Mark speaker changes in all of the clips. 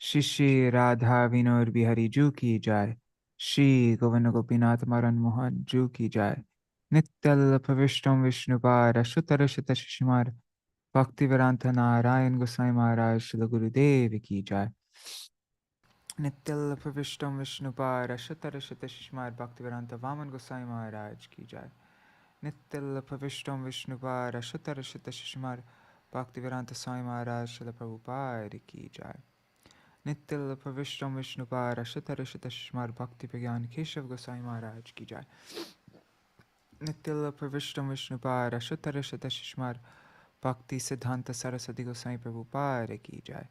Speaker 1: श्री श्री राधा विनोद बिहारी जू की जाय। श्री गोविंद गोपीनाथ मरन मोहन जू की जाय। नित्यल प्रविष्टम विष्णुपाद अशुतर शत शिशुमार भक्ति वेदांत नारायण गोसाई महाराज श्री गुरुदेव की जाय। नित्यल प्रविष्टम विष्णुपाद अशुतर शत शिशुमार भक्ति वेदांत वामन गोसाई महाराज की जाय। नित्यल प्रविष्टम विष्णुपाद अशुतर शत शिशुमार भक्ति वेदांत स्वामी महाराज श्री प्रभुपाद की जाय। नित्यल प्रविष्टम विष्णुपाद अशुतर शत शिशुमार भक्ति प्रज्ञान केशव गोसाई महाराज की जाय। नित्यल प्रविष्टम विष्णुपाद अशुतर शत शिशुमार भक्ति सिद्धांत सरस्वती गोसाई प्रभुपाद की जाय।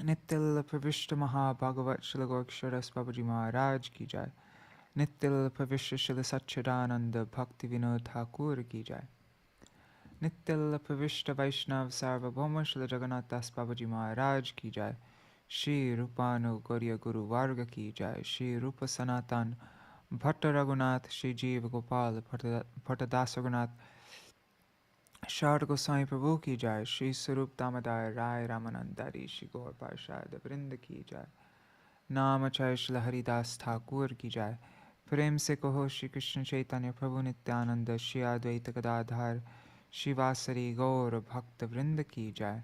Speaker 1: नित्यल प्रविष्ट महाभागवत श्री गोरक्षरस बाबूजी महाराज की जाय। नित्यल प्रविष्ट श्री सच्चिदानंद भक्ति विनोद ठाकुर की जाय। नित्यल प्रविष्ट वैष्णव सार्वभौम श्री जगन्नाथ दास बाबूजी महाराज की जाय। श्री रूपानुगौर्य गुरु वर्ग की जाय। श्री रूप सनातन भट्ट रघुनाथ श्री जीव गोपाल भट्टदास रघुनाथ शारद गोसाई प्रभु की जाय। श्री स्वरूप दामोदर राय रामानंदारी श्री गौर पार्षद वृंद की जाय। नाम चय श्री हरिदास ठाकुर की जाय। प्रेम से कहो श्री कृष्ण चैतन्य प्रभु नित्यानंद श्री अद्वैत गदाधर शिवासरी गौर भक्त वृंद की जाय।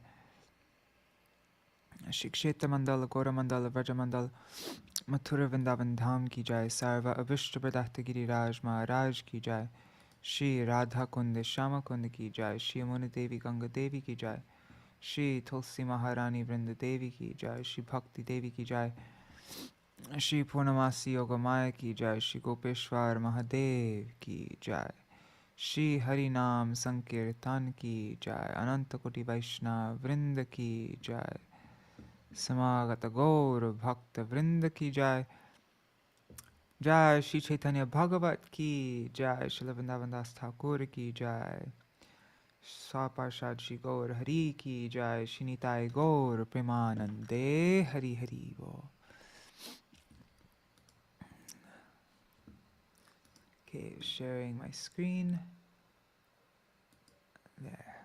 Speaker 1: श्री क्षेत्र मंडल गौरमंडल व्रजमंडल मथुरा वृंदावन धाम की जाय। सर्व अभिष्ट प्रदाता गिरिराज महाराज की जाय। श्री राधा कुंद श्याम कुंद की जाय। श्री मुनि देवी गंगा देवी की जाय। श्री तुलसी महारानी वृंद देवी की जाय। श्री भक्ति देवी की जाय। श्री पूर्णमासी योग माया की जाय। श्री गोपेश्वर महादेव की जाय। श्री हरि नाम संकीर्तन की जाय। अनंत कोटि वैष्णव वृंद की जाय। समागत गौर भक्त वृंद की जाय। जय श्री चैतन्य भागवत की जय। श्री वृंदावन दास ठाकुर की जय। स्वापार्षद श्री गौर हरि की जय। श्री निताय गौर प्रेमानंदे हरि हरि वो। Okay, sharing my screen. There.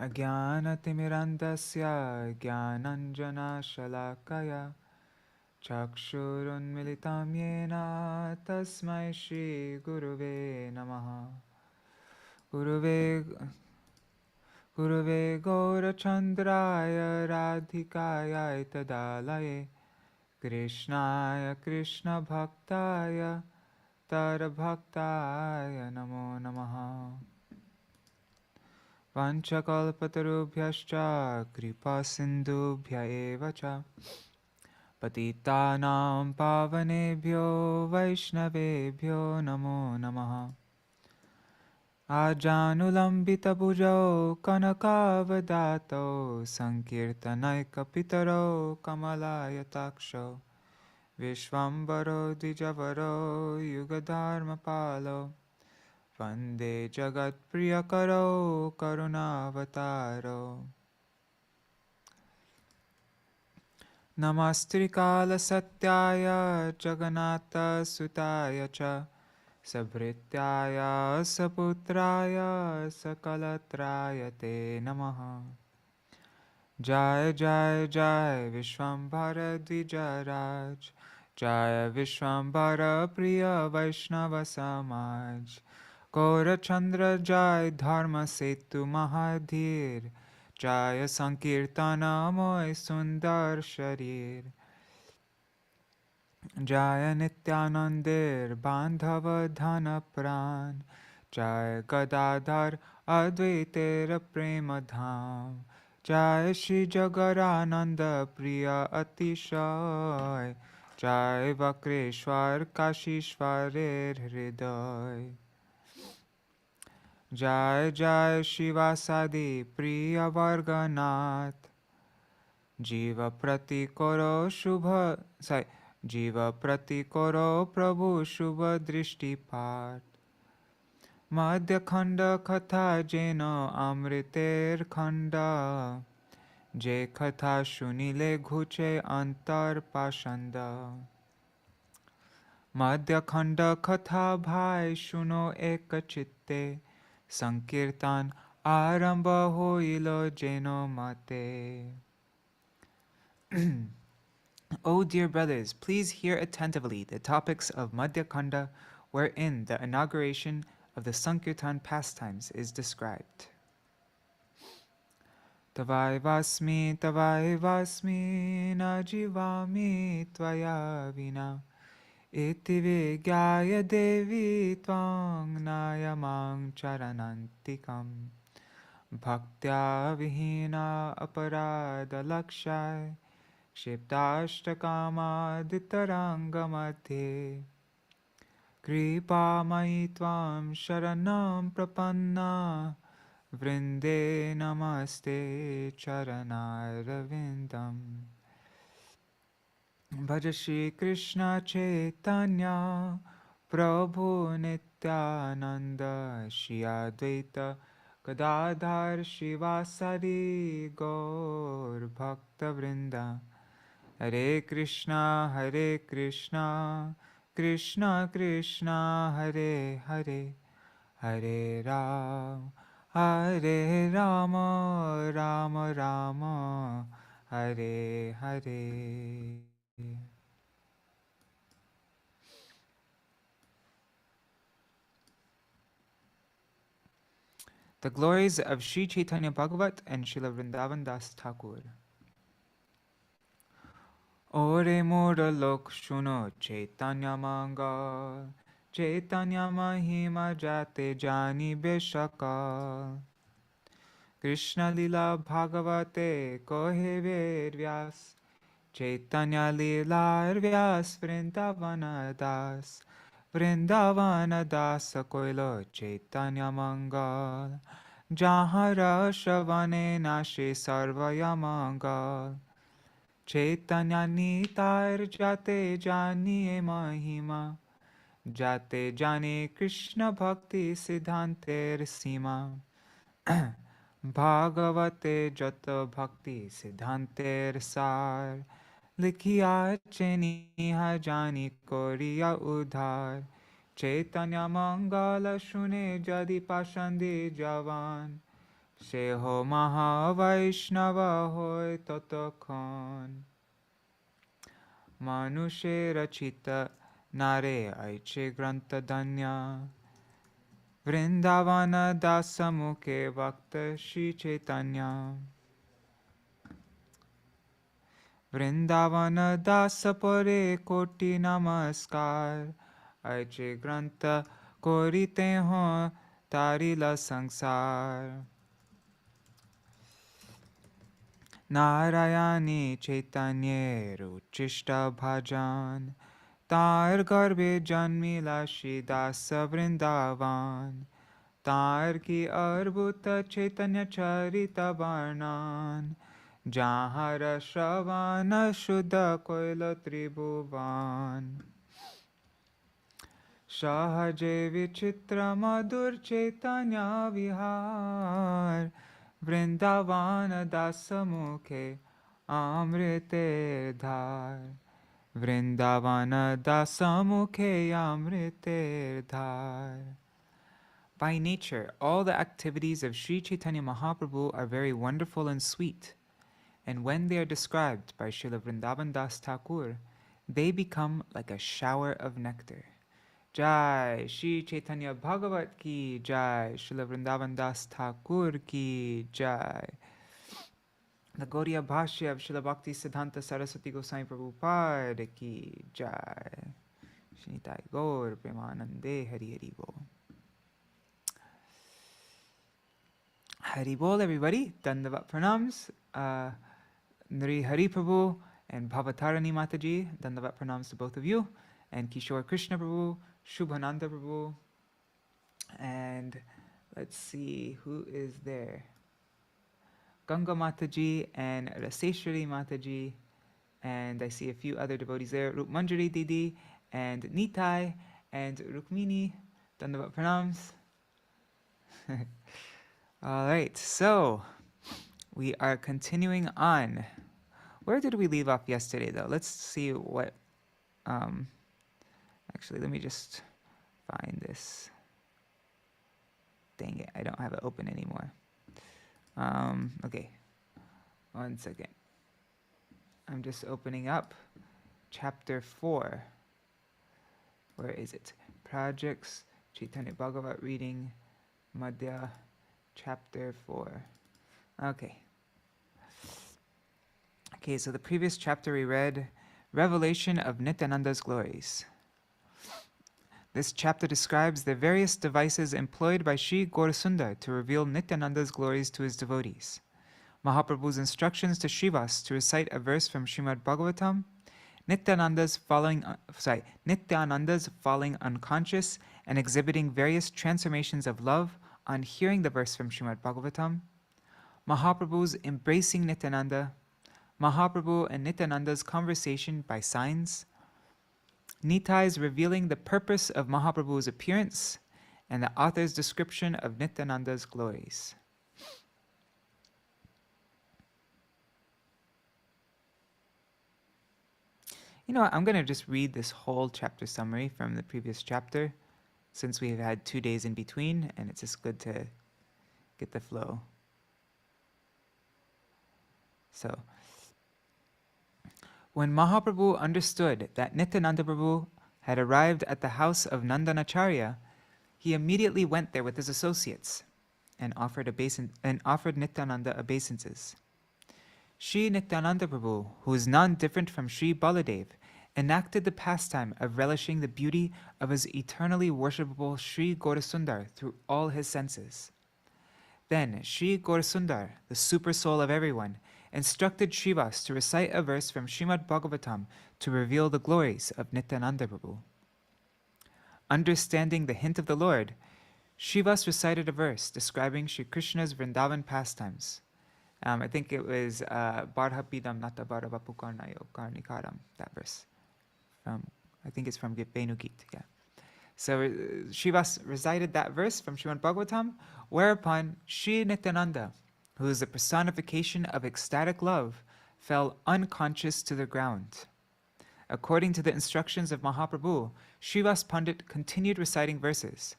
Speaker 1: अज्ञानतिमिरन्दस्य ज्ञानञ्जनशलाकया चक्षुरुन्मिलितं येन तस्मै श्रीगुरुवे नमः। गुरुवे गौरचन्द्राय राधिकायै तदालये कृष्णाय कृष्णभक्ताय तरभक्ताय नमो नमः। पञ्चकल्पतरुभ्यश्च कृपासिन्धुभ्य एव च पतितानां पावनेभ्यो वैष्णवेभ्यो नमो नमः। आजानुलम्बितभुजौ कनकावदातौ सङ्कीर्तनैकपितरौ कमलायताक्षौ विश्वम्भरो द्विजवरो युगधर्मपालौ वन्दे जगत्प्रियकरौ करुणावतारौ। नमस्त्रिकालसत्याय जगन्नाथसुताय च सभृत्याय सपुत्राय सकलत्राय ते नमः। जय जय जय विश्वम्भर द्विजराज जय विश्वम्भर प्रिय वैष्णव समाज। गौरचंद्र जय धर्म सेतु महाधीर जय संकीर्तनमय सुंदर शरीर। जय नित्यानंदेर बांधव धन प्राण जय गदाधर अद्वैतेर प्रेम धाम। जय श्री जगरानंद प्रिय अतिशय जय वक्रेश्वर काशीश्वरेर हृदय। जय जय श्रीवासादि प्रिय वर्गनाथ जीव प्रति करो शुभ जीव प्रति करो प्रभु शुभ दृष्टिपात। मध्यखंड कथा जेन अमृतेर खंड जे कथा सुनिले घुचे अंतर पाषंड। मध्यखंड कथा भाई सुनो एक चित्ते संकीर्तन aramba hoilo jeno mate. O dear brothers, please hear attentively the topics of Madhya-khaṇḍa, wherein the inauguration of the Sankirtan pastimes is described. Tavaivasmi, tavaivasmi, na jivami tvaya vina, iti vigyaya devi tvang nayamang charanantikam, bhaktya vihina aparada lakshai, Kshiptashtakamadditarangamadhe Kripamai tvam sharanam prapanna Vrinde namaste charanarvindam Bhaja Shri Krishna Chaitanya Prabhu Nityananda Shri Advaita Gadadhar Śrīvāsa Gaur Bhakta Vrinda Hare Krishna, Krishna Krishna, Hare Hare, Hare Ram, Hare Rama, Rama Rama, Hare Hare. The glories of Śrī Caitanya-bhāgavata and Srila Vrindavan Das Thakur. Ore mora lok shuno Chaitanya Mangal, Chaitanya Mahima Jate Jani Beshakal. Krishna Lila Bhagavate Kohe Ved Vyas, Chaitanya Lila Vyas Vrindavana Das, Vrindavana Das Koilo Chaitanya Mangal, Jahara Shavane Nashe Sarvaya Mangal. Chaitanya Nitar Jate Jani Mahima, Jate Jani Krishna Bhakti Siddhanter Sima, Bhagavate Jata Bhakti Siddhanter Sar, Likhiya Cheniha Jani Koriya Udhar, Chaitanya Mangala Shune Jadi Pashandi Javan, Sheho Maha Vaishnava Hoy Totokhan. Manushe Rachita Nare Aiche Granta Danya, Vrindavana Dasa Mukhe Bhakta Shri Chaitanya. Vrindavana Dasa Pore Koti Namaskar, Aiche Granta Korite Ho Tarila Sangsar. Narayani Chaitanye Ruchishta Bhajan, Tar Garbhe Janmila Shri Dasa Vrindavan, Tar Ki Arbhuta Chaitanya Charita Varnan, Jahara Shravana Shuddha Koila Tribhuvan. Sahaje Vichitra Madhur Chaitanya Vihar, Vrindavana Dasa Mukhe Amrite Dhar, Vrindavana Dasa Mukhe Amrite Dhar. By nature, all the activities of Śrī Caitanya Mahāprabhu are very wonderful and sweet, and when they are described by Srila Vrindavan Das Thakur, they become like a shower of nectar. Jai Śrī Caitanya-bhāgavata ki Jai, Srila Vrindavan Das Thakur ki Jai. The Gaudiya Bhashya of Srila Bhakti Siddhanta Saraswati Goswami Prabhupada ki Jai. Shinitai Gaur Premanande Hari Hari Bol. Hari Bol, everybody. Dandavat pranams. Nri Hari Prabhu and Bhavatarani Mataji. Dandavat pranams to both of you. And Kishore Krishna Prabhu, Shubhananda Prabhu, and let's see who is there. Ganga Mataji and Raseshwari Mataji, and I see a few other devotees there. Rup Manjari Didi and Nitai and Rukmini. Dandavat pranams. All right, so we are continuing on. Where did we leave off yesterday, though? Let's see what. Actually, let me just find this. Dang it, I don't have it open anymore. Okay, one second. I'm just opening up chapter 4. Where is it? Projects, Caitanya-bhāgavata reading, Madhya, chapter 4. Okay. Okay, so the previous chapter we read, Revelation of Nityananda's Glories. This chapter describes the various devices employed by Śrī Gaurasundar to reveal Nityananda's glories to his devotees. Mahāprabhu's instructions to Śrīvāsa to recite a verse from Śrīmad Bhagavatam, Nityananda's falling unconscious and exhibiting various transformations of love on hearing the verse from Śrīmad Bhagavatam, Mahāprabhu's embracing Nityananda, Mahāprabhu and Nityananda's conversation by signs, Nitai's revealing the purpose of Mahaprabhu's appearance, and the author's description of Nityananda's glories. You know what, I'm going to just read this whole chapter summary from the previous chapter, since we've had 2 days in between, and it's just good to get the flow. So, when Mahaprabhu understood that Nityananda Prabhu had arrived at the house of Nandana-Acārya, he immediately went there with his associates and offered Nityananda obeisances. Śrī Nityananda Prabhu, who is none different from Śrī Baladeva, enacted the pastime of relishing the beauty of his eternally worshipable Śrī Gaurasundar through all his senses. Then Śrī Gaurasundar, the super soul of everyone, instructed Śrīvāsa to recite a verse from Śrīmad Bhagavatam to reveal the glories of Nityananda Prabhu. Understanding the hint of the Lord, Śrīvāsa recited a verse describing Shri Krishna's Vrindavan pastimes. I think it was Barhapidam Nata Bharavapukarnayo Karnikaram, that verse. I think it's from Venugit, yeah. So Śrīvāsa recited that verse from Śrīmad Bhagavatam, whereupon Śrī Nityananda, who is the personification of ecstatic love, fell unconscious to the ground. According to the instructions of Mahāprabhu, Śrīvāsa Pandit continued reciting verses,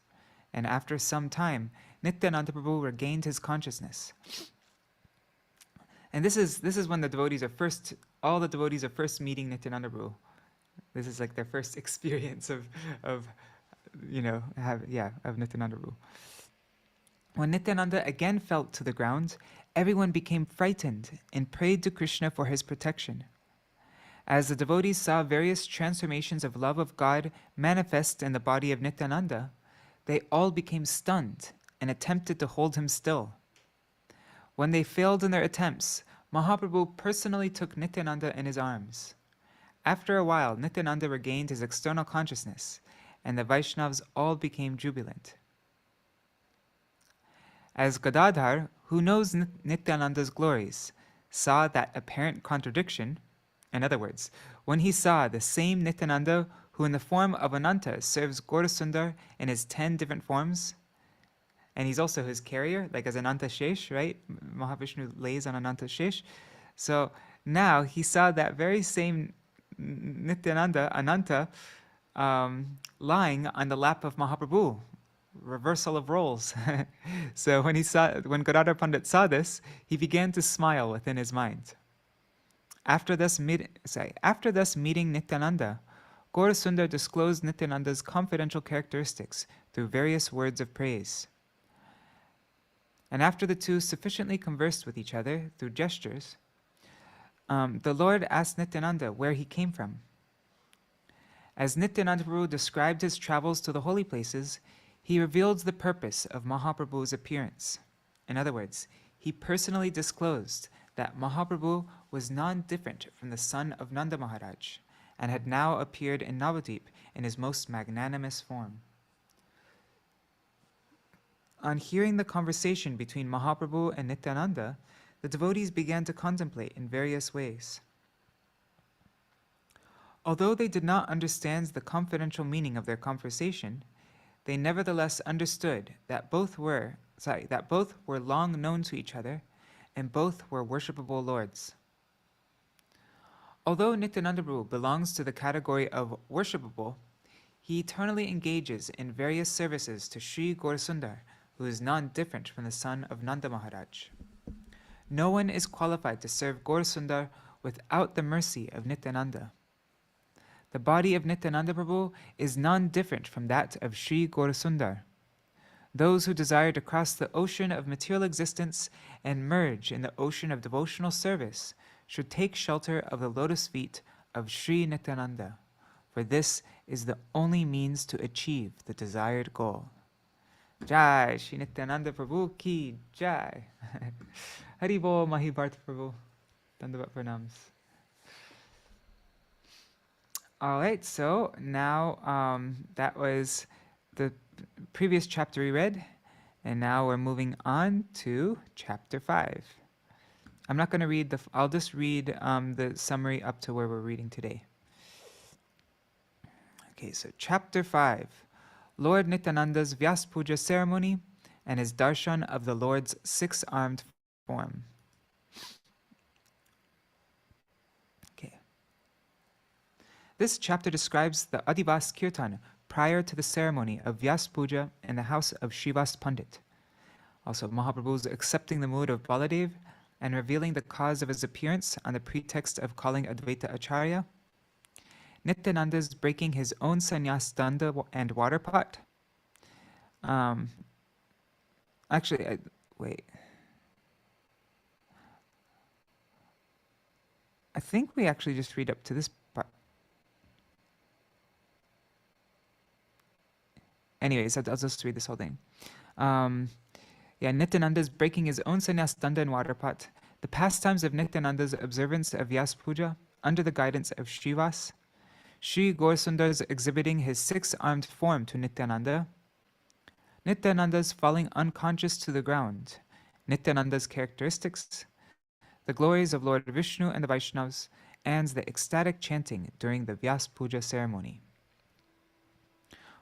Speaker 1: and after some time, Nityananda Prabhu regained his consciousness. And this is when the devotees are first, all the devotees are first meeting Nityananda Prabhu. This is like their first experience of Nityananda Prabhu. When Nityananda again fell to the ground, everyone became frightened and prayed to Krishna for his protection. As the devotees saw various transformations of love of God manifest in the body of Nityananda, they all became stunned and attempted to hold him still. When they failed in their attempts, Mahāprabhu personally took Nityananda in his arms. After a while, Nityananda regained his external consciousness, and the Vaishnavas all became jubilant. As Gadadhar, who knows Nityananda's glories, saw that apparent contradiction, in other words, when he saw the same Nityananda who in the form of Ananta serves Gaurasundar in his 10 different forms, and he's also his carrier, like as Ananta Shesh, right? Mahavishnu lays on Ananta Shesh. So now he saw that very same Nityananda, Ananta, lying on the lap of Mahaprabhu. Reversal of roles. So when Gadadhar Pandit saw this, he began to smile within his mind. After thus meeting Nityananda, Gaurasundar disclosed Nityananda's confidential characteristics through various words of praise. And after the two sufficiently conversed with each other through gestures, the Lord asked Nityananda where he came from. As Nityananda Prabhu described his travels to the holy places, he revealed the purpose of Mahaprabhu's appearance. In other words, he personally disclosed that Mahaprabhu was non-different from the son of Nanda Maharaj, and had now appeared in Navadvip in his most magnanimous form. On hearing the conversation between Mahaprabhu and Nityananda, the devotees began to contemplate in various ways. Although they did not understand the confidential meaning of their conversation, they nevertheless understood that both were long known to each other, and both were worshipable lords. Although Nityananda Prabhu belongs to the category of worshipable, he eternally engages in various services to Śrī Gaurasundar, who is non-different from the son of Nanda Maharaj. No one is qualified to serve Gaurasundar without the mercy of Nityananda. The body of Nityananda Prabhu is none different from that of Śrī Gaurasundar. Those who desire to cross the ocean of material existence and merge in the ocean of devotional service should take shelter of the lotus feet of Śrī Nityananda, for this is the only means to achieve the desired goal. Jai Śrī Nityananda Prabhu ki Jai. Hari Bol Mahibharta Prabhu. Dandavat Pranams. All right, so now that was the previous chapter we read, and now we're moving on to chapter 5. I'm not going to read I'll just read the summary up to where we're reading today. Okay, so chapter 5, Lord Nityananda's Vyāsa-pūjā ceremony and his darshan of the Lord's six-armed form. Okay. This chapter describes the Adhivāsa kīrtan prior to the ceremony of Vyāsa-pūjā in the house of Śrīvāsa Paṇḍita. Also, Mahaprabhu's accepting the mood of Baladeva and revealing the cause of his appearance on the pretext of calling Advaita Ācārya. Nityananda's breaking his own sannyas danda and water pot. Wait. I think we actually just read up to this part. Anyways, I'll just read this whole thing. Nityananda is breaking his own sannyas danda and water pot. The pastimes of Nityananda's observance of Vyāsa-pūjā under the guidance of Śrīvāsa. Śrī Gaurasundar's exhibiting his six-armed form to Nityananda. Nityananda's falling unconscious to the ground. Nityananda's characteristics. The glories of Lord Vishnu and the Vaishnavas, and the ecstatic chanting during the Vyāsa-pūjā ceremony.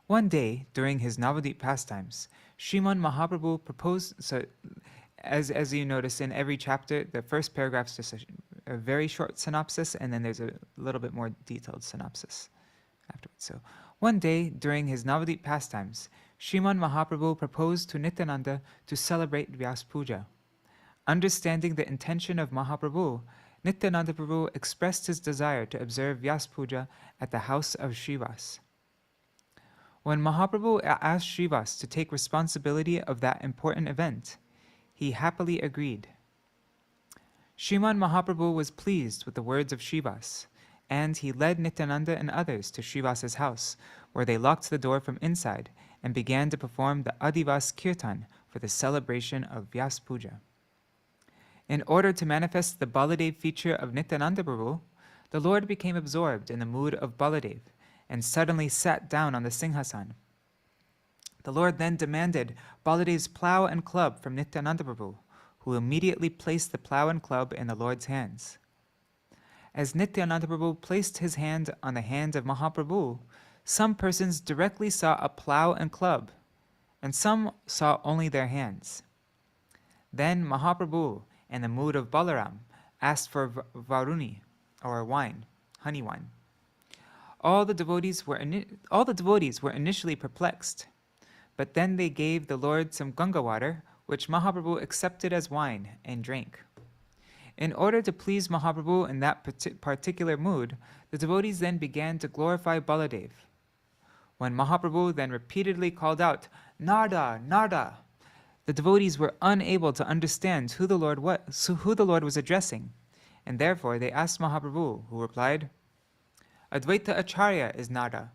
Speaker 1: One day, during his Navadip pastimes, Sriman Mahaprabhu proposed, so as you notice in every chapter, the first paragraph is just a very short synopsis, and then there's a little bit more detailed synopsis afterwards. So, one day, during his Navadip pastimes, Sriman Mahaprabhu proposed to Nityananda to celebrate Vyāsa-pūjā. Understanding the intention of Mahaprabhu, Nityananda Prabhu expressed his desire to observe Vyāsa-pūjā at the house of Śrīvāsa. When Mahaprabhu asked Śrīvāsa to take responsibility of that important event, he happily agreed. Sriman Mahaprabhu was pleased with the words of Śrīvāsa, and he led Nityananda and others to Śrīvāsa's house, where they locked the door from inside and began to perform the Adhivāsa kīrtan for the celebration of Vyāsa-pūjā. In order to manifest the Baladeva feature of Nityananda Prabhu, the Lord became absorbed in the mood of Baladeva and suddenly sat down on the Singhasan. The Lord then demanded Baladeva's plow and club from Nityananda Prabhu, who immediately placed the plow and club in the Lord's hands. As Nityananda Prabhu placed his hand on the hand of Mahaprabhu, some persons directly saw a plow and club, and some saw only their hands. Then Mahaprabhu, in the mood of Balaram, asked for varuni, or wine, honey wine. All the devotees were initially perplexed, but then they gave the Lord some Ganga water, which Mahaprabhu accepted as wine and drank. In order to please Mahaprabhu in that particular mood, the devotees then began to glorify Baladeva. When Mahaprabhu then repeatedly called out, "Nada, Nada," the devotees were unable to understand who the Lord was addressing, and therefore they asked Mahaprabhu, who replied, "Advaita Ācārya is Nada.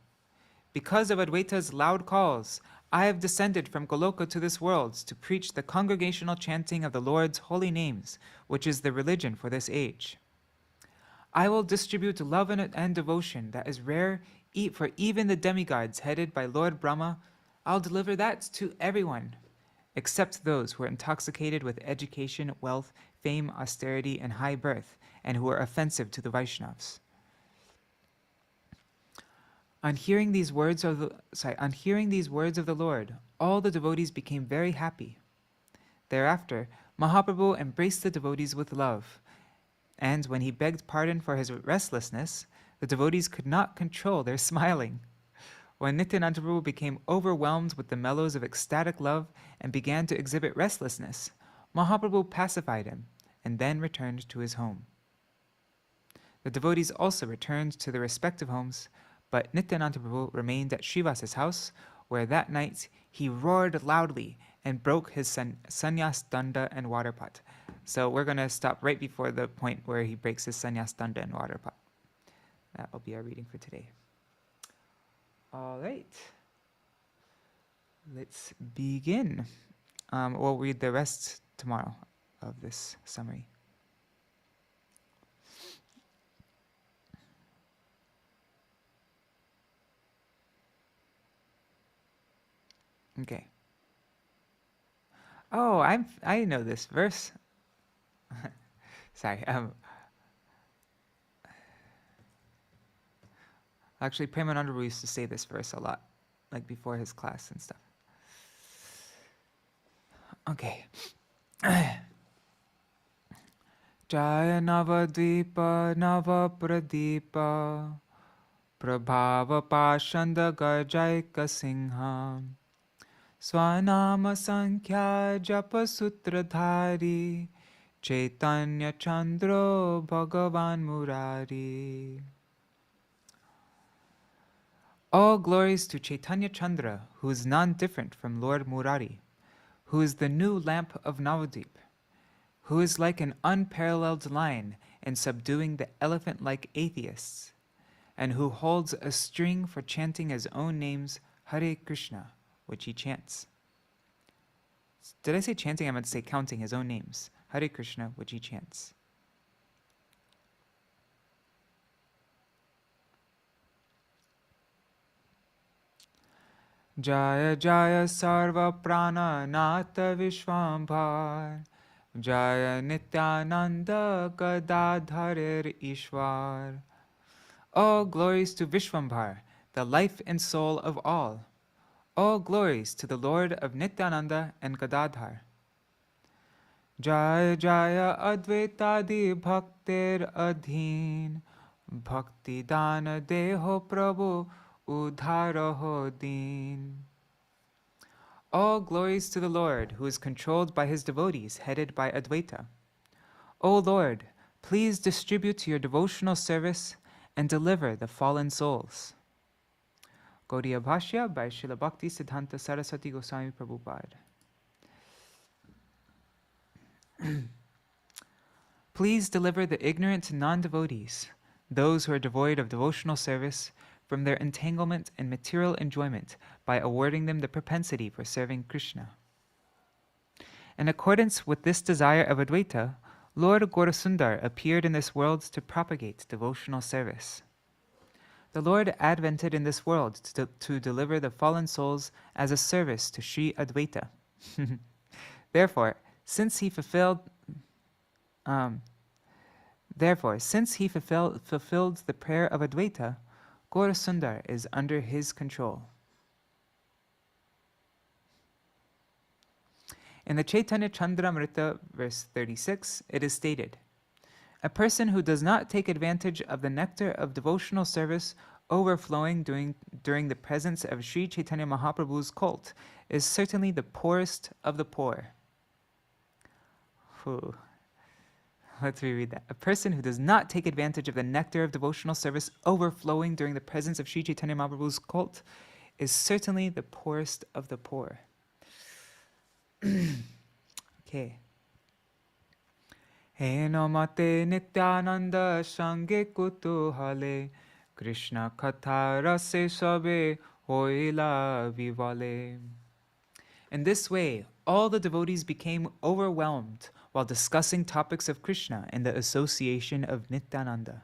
Speaker 1: Because of Advaita's loud calls, I have descended from Goloka to this world to preach the congregational chanting of the Lord's holy names, which is the religion for this age. I will distribute love and devotion that is rare for even the demigods headed by Lord Brahma. I'll deliver that to everyone, except those who are intoxicated with education, wealth, fame, austerity, and high birth, and who are offensive to the Vaishnavas." On hearing these words of the Lord, all the devotees became very happy. Thereafter, Mahaprabhu embraced the devotees with love, and when he begged pardon for his restlessness, the devotees could not control their smiling. When Nityananda Prabhu became overwhelmed with the mellows of ecstatic love and began to exhibit restlessness, Mahaprabhu pacified him and then returned to his home. The devotees also returned to their respective homes, but Nityananda Prabhu remained at Śrīvāsa's house, where that night he roared loudly and broke his sannyas danda and water pot. So we're going to stop right before the point where he breaks his sannyas danda and water pot. That will be our reading for today. All right. Let's begin. We'll read the rest tomorrow of this summary. Okay. Oh, I know this verse. Sorry. Actually, Premananda used to say this verse a lot, like before his class and stuff. Okay. Jaya Navadvipa Navapradipa Prabhava Pashanda Gajaika Singha Swanama Sankhya Japa Sutradhari Chaitanya Chandro Bhagavan Murari. All glories to Chaitanya Chandra, who is none different from Lord Murari, who is the new lamp of Navadvip, who is like an unparalleled lion in subduing the elephant-like atheists, and who holds a string for chanting his own names, Hare Krishna, which he chants. Did I say chanting? I meant to say counting his own names, Hare Krishna, which he chants. Jaya Jaya Sarva Prana Nata Vishwambhar Jaya Nityananda Gadadharir Ishwar. All glories to Vishwambhar, the life and soul of all. All glories to the Lord of Nityananda and Gadadhar. Jaya Jaya Advaita Bhaktir Adhin Bhakti Dana Deho Prabhu Udharaho Din. All glories to the Lord, who is controlled by his devotees, headed by Advaita. O Lord, please distribute your devotional service and deliver the fallen souls. Gaudiya Bhashya by Srila Bhakti Siddhanta Saraswati Goswami Prabhupada. Please deliver the ignorant non-devotees, those who are devoid of devotional service, from their entanglement and material enjoyment by awarding them the propensity for serving Krishna. In accordance with this desire of Advaita, Lord Gaurasundar appeared in this world to propagate devotional service. The Lord advented in this world to deliver the fallen souls as a service to Śrī Advaita. Therefore, since he fulfilled the prayer of Advaita, Gaurasundar is under his control. In the Chaitanya Chandramrita, verse 36, it is stated, a person who does not take advantage of the nectar of devotional service overflowing during the presence of Śrī Caitanya Mahaprabhu's cult is certainly the poorest of the poor. Let's reread that. A person who does not take advantage of the nectar of devotional service overflowing during the presence of Śrī Caitanya Mahaprabhu's cult is certainly the poorest of the poor. Okay. Heno mate nityananda sange kutuhale Krishna katha rase sabe hoila vivale. In this way, all the devotees became overwhelmed while discussing topics of Krishna in the association of Nityananda.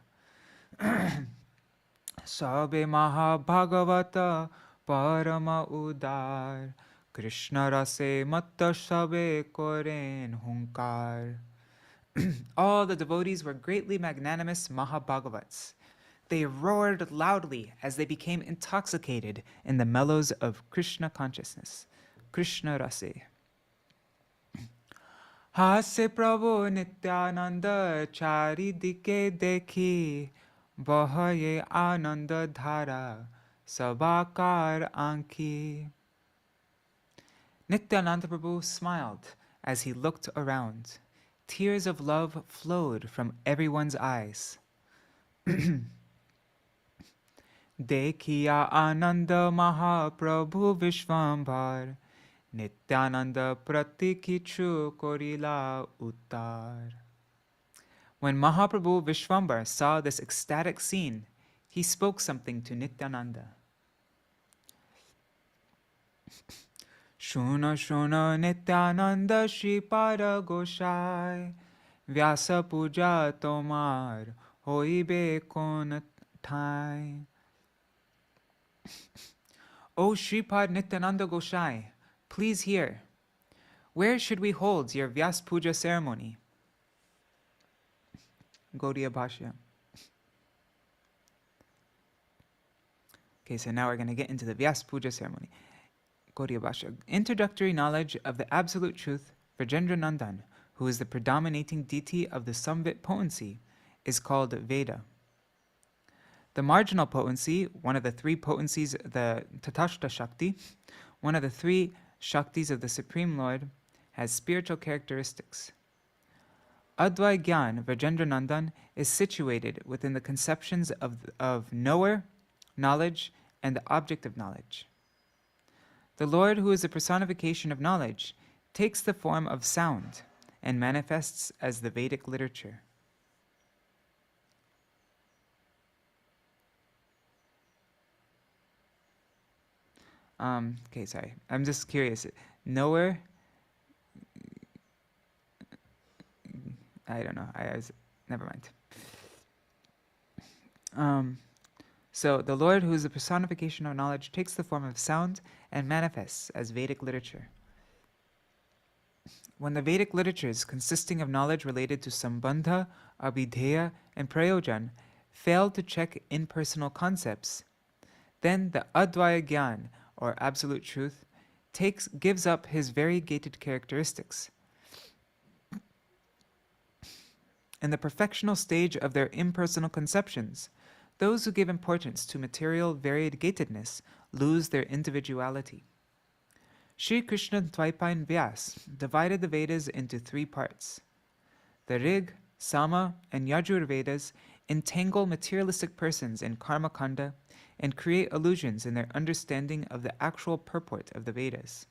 Speaker 1: Sabe Mahā-bhāgavata parama udar Krishna rase matta sabe koren hunkar. All the devotees were greatly magnanimous Mahā-bhāgavats. They roared loudly as they became intoxicated in the mellows of Krishna consciousness. Krishna rase. Hase Prabhu Nityananda charidike dekhi bahaye ananda dhara sabakar anki. Nityananda Prabhu smiled as he looked around. Tears of love flowed from everyone's eyes. Dekhiya Ananda Mahāprabhu Vishvambar, Nityananda Pratikichu Korila Uttar. When Mahāprabhu Vishvambar saw this ecstatic scene, he spoke something to Nityananda. Shuna Shuna Nityananda Shripada Goshai, Vyāsa-pūjā Tomar Hoibe Konatai. O Shripad Nityananda Goshai, please hear. Where should we hold your Vyāsa-pūjā ceremony? Gaudiya Bhashya. Okay, so now we're going to get into the Vyāsa-pūjā ceremony. Gaudiya Bhashya. Introductory knowledge of the absolute truth, Vrajendra Nandan, who is the predominating deity of the Samvit potency, is called Veda. The marginal potency, one of the three potencies, the Tatashta Shakti, one of the three Shaktis of the Supreme Lord, has spiritual characteristics. Advai Gyan, Vrajendra Nandan, is situated within the conceptions of knower, knowledge, and the object of knowledge. The Lord, who is the personification of knowledge, takes the form of sound and manifests as the Vedic literature. Okay, sorry. I'm just curious. Knower? I don't know. Never mind. So the Lord, who is the personification of knowledge, takes the form of sound and manifests as Vedic literature. When the Vedic literatures consisting of knowledge related to Sambandha, Abhidheya, and Prayojan fail to check impersonal concepts, then the Advaya Gyan, or absolute truth, gives up his variegated characteristics. In the perfectional stage of their impersonal conceptions, those who give importance to material variegatedness lose their individuality. Sri Krishna Dvaipayan Vyas divided the Vedas into three parts. The Rig, Sama, and Yajur Vedas entangle materialistic persons in karma kanda and create illusions in their understanding of the actual purport of the Vedas.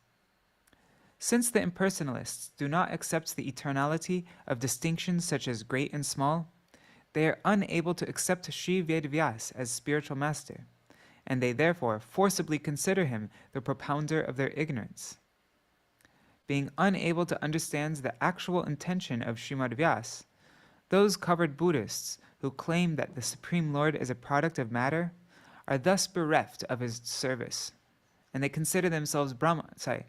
Speaker 1: Since the impersonalists do not accept the eternality of distinctions such as great and small, they are unable to accept Sri Vyas as spiritual master, and they therefore forcibly consider him the propounder of their ignorance. Being unable to understand the actual intention of Srimad Vyas, those covered Buddhists who claim that the Supreme Lord is a product of matter are thus bereft of his service, and they consider themselves they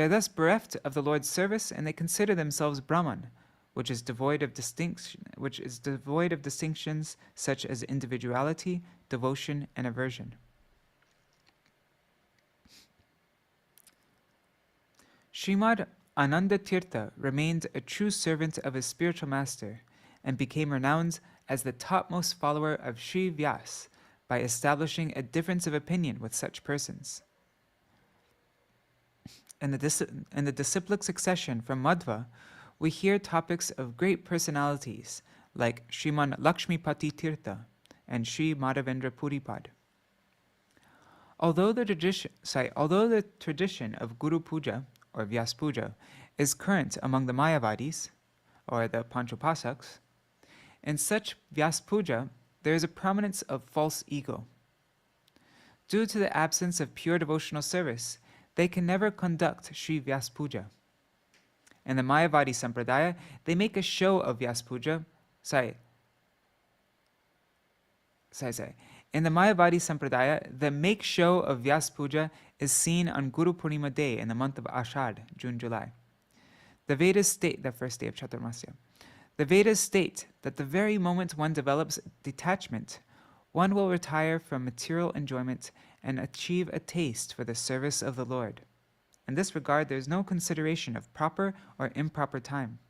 Speaker 1: are thus bereft of the Lord's service, and they consider themselves Brahman, which is devoid of distinctions such as individuality, devotion, and aversion. Srimad Anandatirtha remained a true servant of his spiritual master and became renowned as the topmost follower of Śrī Vyas by establishing a difference of opinion with such persons. In the disciplic succession from Madhva, we hear topics of great personalities like Shriman Lakshmipati Tirtha and Sri Madhavendra Puripad. Although the tradition of Guru Puja or Vyas Puja is current among the Mayavadis or the Panchopasaks, in such Vyas Puja there is a prominence of false ego. Due to the absence of pure devotional service, they can never conduct Śrī Vyas Puja. In the Mayavadi Sampradaya, they make a show of Vyas Puja. In the Mayavadi Sampradaya, the make show of Vyas Puja is seen on Guru Purnima Day in the month of Ashad, June-July. The Vedas state, the first day of Chaturmasya. The Vedas state that the very moment one develops detachment, one will retire from material enjoyment and achieve a taste for the service of the Lord. In this regard, there is no consideration of proper or improper time.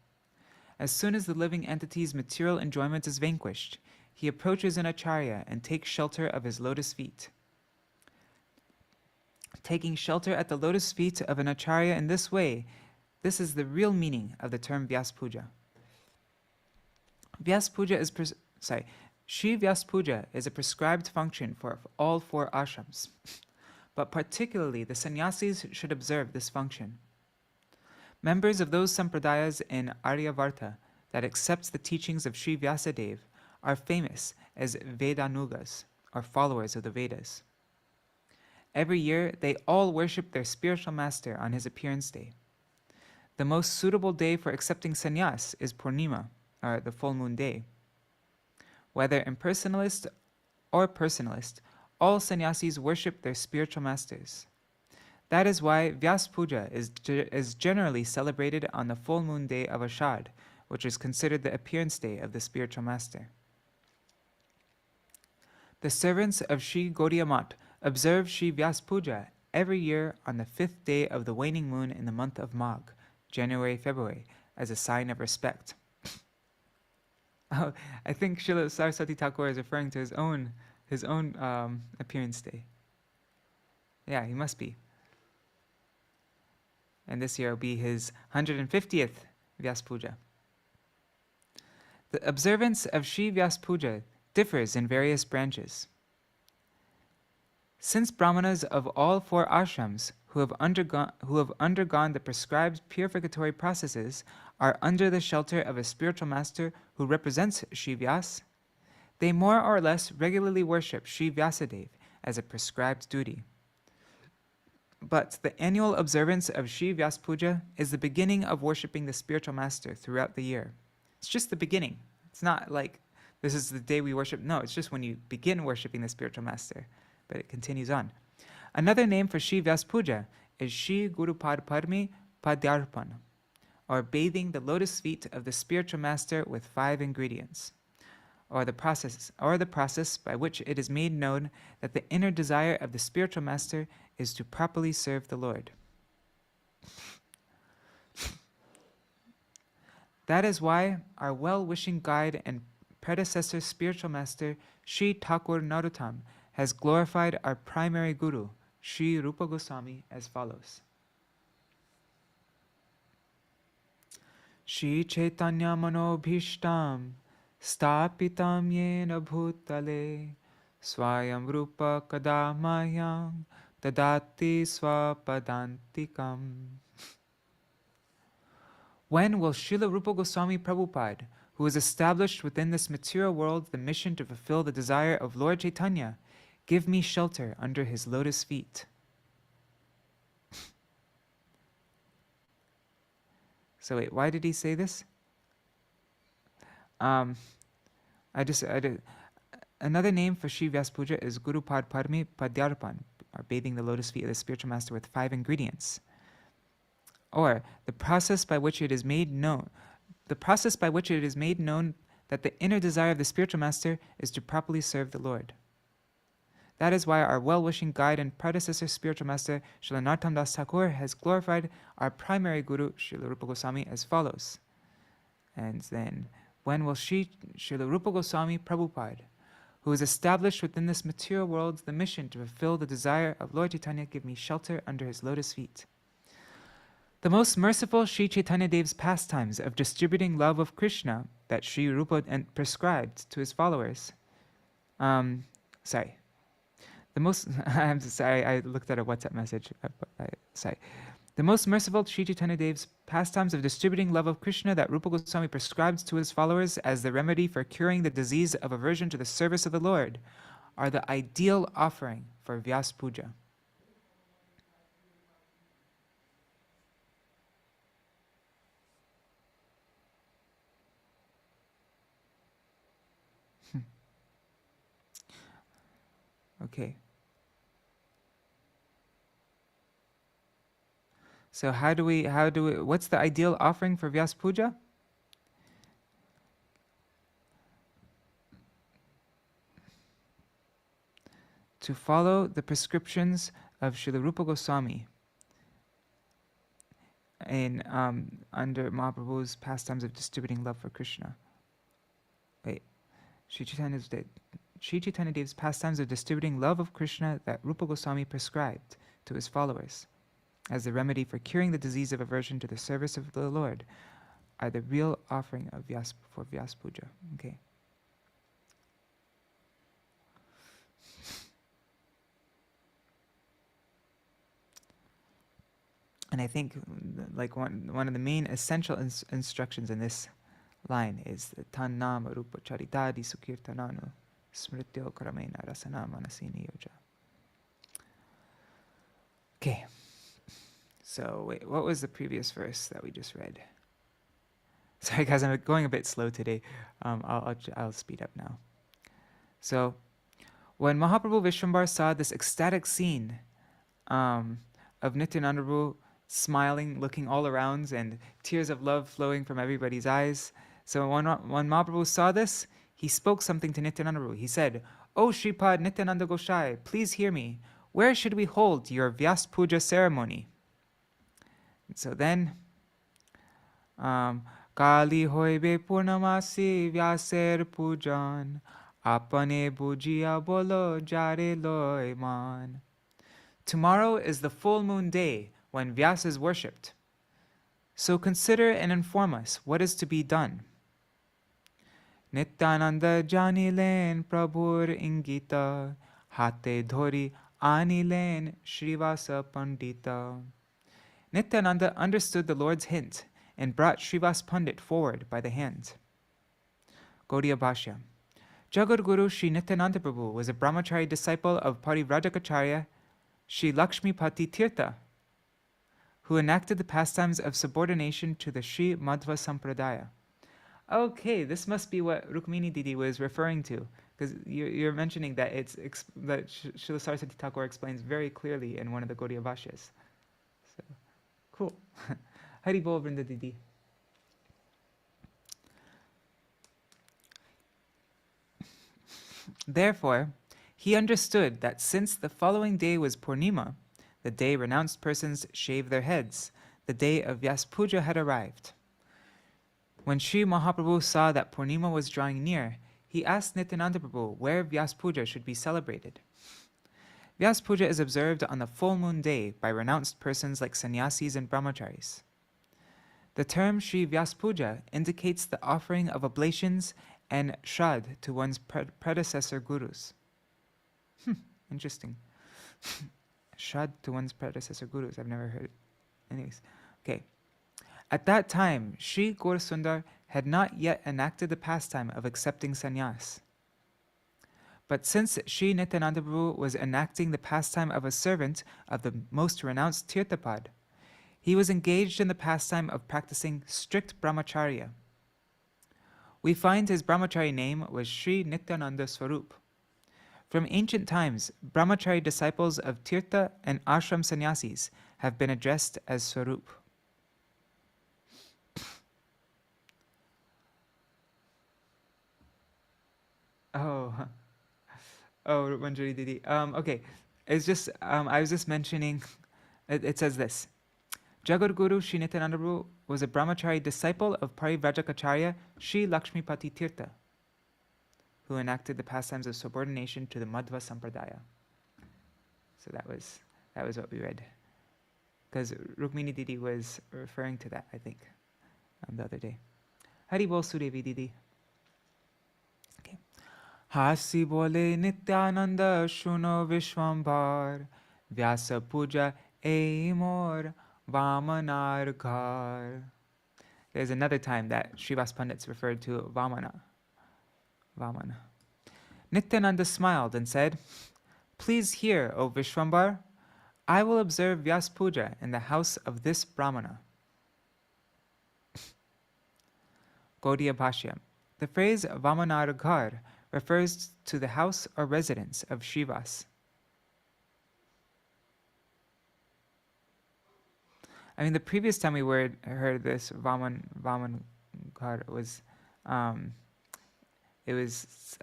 Speaker 1: As soon as the living entity's material enjoyment is vanquished, he approaches an Acārya and takes shelter of his lotus feet. Taking shelter at the lotus feet of an Acārya in this way This is the real meaning of the term Vyāsa-pūjā. Vyāsa-pūjā is Śrī Vyāsa-pūjā is a prescribed function for all 4 ashrams, but particularly the sannyasis should observe this function. Members of those sampradayas in Aryavarta that accept the teachings of Śrī Vyasadeva are famous as Vedanugas, or followers of the Vedas. Every year, they all worship their spiritual master on his appearance day. The most suitable day for accepting sannyas is Purnima, or the full moon day. Whether impersonalist or personalist, all sannyasis worship their spiritual masters. That is why Vyāsa-pūjā is generally celebrated on the full moon day of Ashad, which is considered the appearance day of the spiritual master. The servants of Śrī Gaudiya Math observe Śrī Vyāsa-pūjā every year on the 5th day of the waning moon in the month of Magh, January-February, as a sign of respect. Oh, I think Srila Saraswati Thakur is referring to his own appearance day. Yeah, he must be. And this year will be his 150th Vyāsa-pūjā. The observance of Śrī Vyāsa-pūjā differs in various branches. Since brahmanas of all 4 ashrams who have undergone the prescribed purificatory processes are under the shelter of a spiritual master who represents Śrī Vyāsa, they more or less regularly worship Śrī Vyasadeva as a prescribed duty. But the annual observance of Śrī Vyāsa-pūjā is the beginning of worshipping the spiritual master throughout the year. It's just the beginning. It's not like this is the day we worship. No, it's just when you begin worshipping the spiritual master. But it continues on. Another name for Śrī Vyāsa-pūjā is Śrī Gurupad Padyarpana, or bathing the lotus feet of the spiritual master with 5 ingredients, or the process by which it is made known that the inner desire of the spiritual master is to properly serve the Lord. That is why our well-wishing guide and predecessor spiritual master, Śrī Thakur Narottam, has glorified our primary guru, Śrī Rupa Goswami, as follows. Śrī Caitanya-manobhishtam Stapitam yena bhutale Swayam Rupa Kadamayam Dadati Swapadantikam. When will Srila Rupa Goswami Prabhupada, who has established within this material world the mission to fulfill the desire of Lord Chaitanya, give me shelter under his lotus feet? So wait, why did he say this? Another name for Śrī Vyāsa-pūjā is Guru Pad Padmi Padyarpan, or bathing the lotus feet of the spiritual master with 5 ingredients. Or the process by which it is made known that the inner desire of the spiritual master is to properly serve the Lord. That is why our well-wishing guide and predecessor spiritual master, Srila Narottam Das Thakur, has glorified our primary guru, Srila Rupa Goswami, as follows. And then, when will Srila Rupa Goswami Prabhupada, who has established within this material world the mission to fulfill the desire of Lord Chaitanya, give me shelter under his lotus feet? The most merciful Śrī Caitanya-dev's pastimes of distributing love of Krishna that Śrī Rupa prescribed to his followers. I'm sorry, I looked at a WhatsApp message. The most merciful Śrī Caitanya-dev's pastimes of distributing love of Krishna that Rupa Goswami prescribed to his followers as the remedy for curing the disease of aversion to the service of the Lord are the ideal offering for Vyāsa-pūjā. Okay. So what's the ideal offering for Vyāsa-pūjā? To follow the prescriptions of Srila Rupa Goswami in under Mahaprabhu's pastimes of distributing love for Krishna. Wait, Śrī Caitanya-dev's pastimes of distributing love of Krishna that Rupa Goswami prescribed to his followers as the remedy for curing the disease of aversion to the service of the Lord, are the real offering of for Vyāsa-pūjā. Okay. And I think like one of the main essential instructions in this line is Tannama Rupa Charitadi Sukirtananu Smrityo Karamena Rasana Manasini Yoja. Okay. So wait, what was the previous verse that we just read? Sorry guys, I'm going a bit slow today. I'll speed up now. So when Mahaprabhu Vishwambar saw this ecstatic scene of Nityananda Prabhu smiling, looking all around, and tears of love flowing from everybody's eyes. So when Mahaprabhu saw this, he spoke something to Nityananda Prabhu. He said, "O Shripad Nityananda Gosai, please hear me. Where should we hold your Vyāsa-pūjā ceremony?" And so then, Kali hoibe purnamasi Vyaser pujan, apane bujia bolo jare loy man. Tomorrow is the full moon day when Vyasa is worshipped. So consider and inform us what is to be done. Nityananda janilen prabhur ingita, hate dhori anilen Śrīvāsa Paṇḍita. Nityananda understood the Lord's hint and brought Śrīvāsa Paṇḍita forward by the hand. Gaudiya Bhashya. Jagadguru Śrī Nityananda Prabhu was a brahmachari disciple of Parivrajaka Ācārya Śrī Lakshmipati Tirtha, who enacted the pastimes of subordination to the Śrī Madhva Sampradaya. Okay, this must be what Rukmini Didi was referring to, because you're mentioning that that Srila Saraswati Thakur explains very clearly in one of the Gaudiya Bhashyas. So, cool. Hari Bol Vrinda Didi. Therefore, he understood that since the following day was Purnima, the day renounced persons shave their heads, the day of Vyāsa-pūjā had arrived. When Sri Mahaprabhu saw that Purnima was drawing near, he asked Nityananda Prabhu where Vyāsa-pūjā should be celebrated. Vyāsa-pūjā is observed on the full moon day by renounced persons like sannyasis and brahmacharis. The term Śrī Vyāsa-pūjā indicates the offering of oblations and shrad to one's predecessor gurus. Interesting. Shrad to one's predecessor gurus. I've never heard it. Anyways, okay. At that time, Sri Gaurasundar had not yet enacted the pastime of accepting sannyas. But since Sri Nityananda Prabhu was enacting the pastime of a servant of the most renounced Tirthapad, he was engaged in the pastime of practicing strict brahmacharya. We find his brahmachari name was Sri Nityananda Swarup. From ancient times, brahmachari disciples of Tirtha and ashram sannyasis have been addressed as Swarup. Oh, Manjari Didi. Okay, it's just I was just mentioning. It says this: Jagadguru Śrī Nityananda Prabhu was a brahmachari disciple of Parivrajaka Ācārya Śrī Lakshmipati Tirtha, who enacted the pastimes of subordination to the Madhva Sampradaya. So that was what we read, because Rukmini Didi was referring to that, I think, the other day. Hari Bol Sudevi Didi. Okay. Hasi bole Nityananda Shuno Vishwambar Vyāsa-pūjā Eimor Vamanar Ghar. There's another time that Śrīvāsa Paṇḍita referred to Vamana. Nityananda smiled and said, "Please hear, O Vishwambar, I will observe Vyāsa-pūjā in the house of this Brahmana." Gaudiya Bhashya. The phrase Vamanar Ghar refers to the house or residence of Śrīvāsa. I mean, the previous time we heard this Vaman Ghar was, I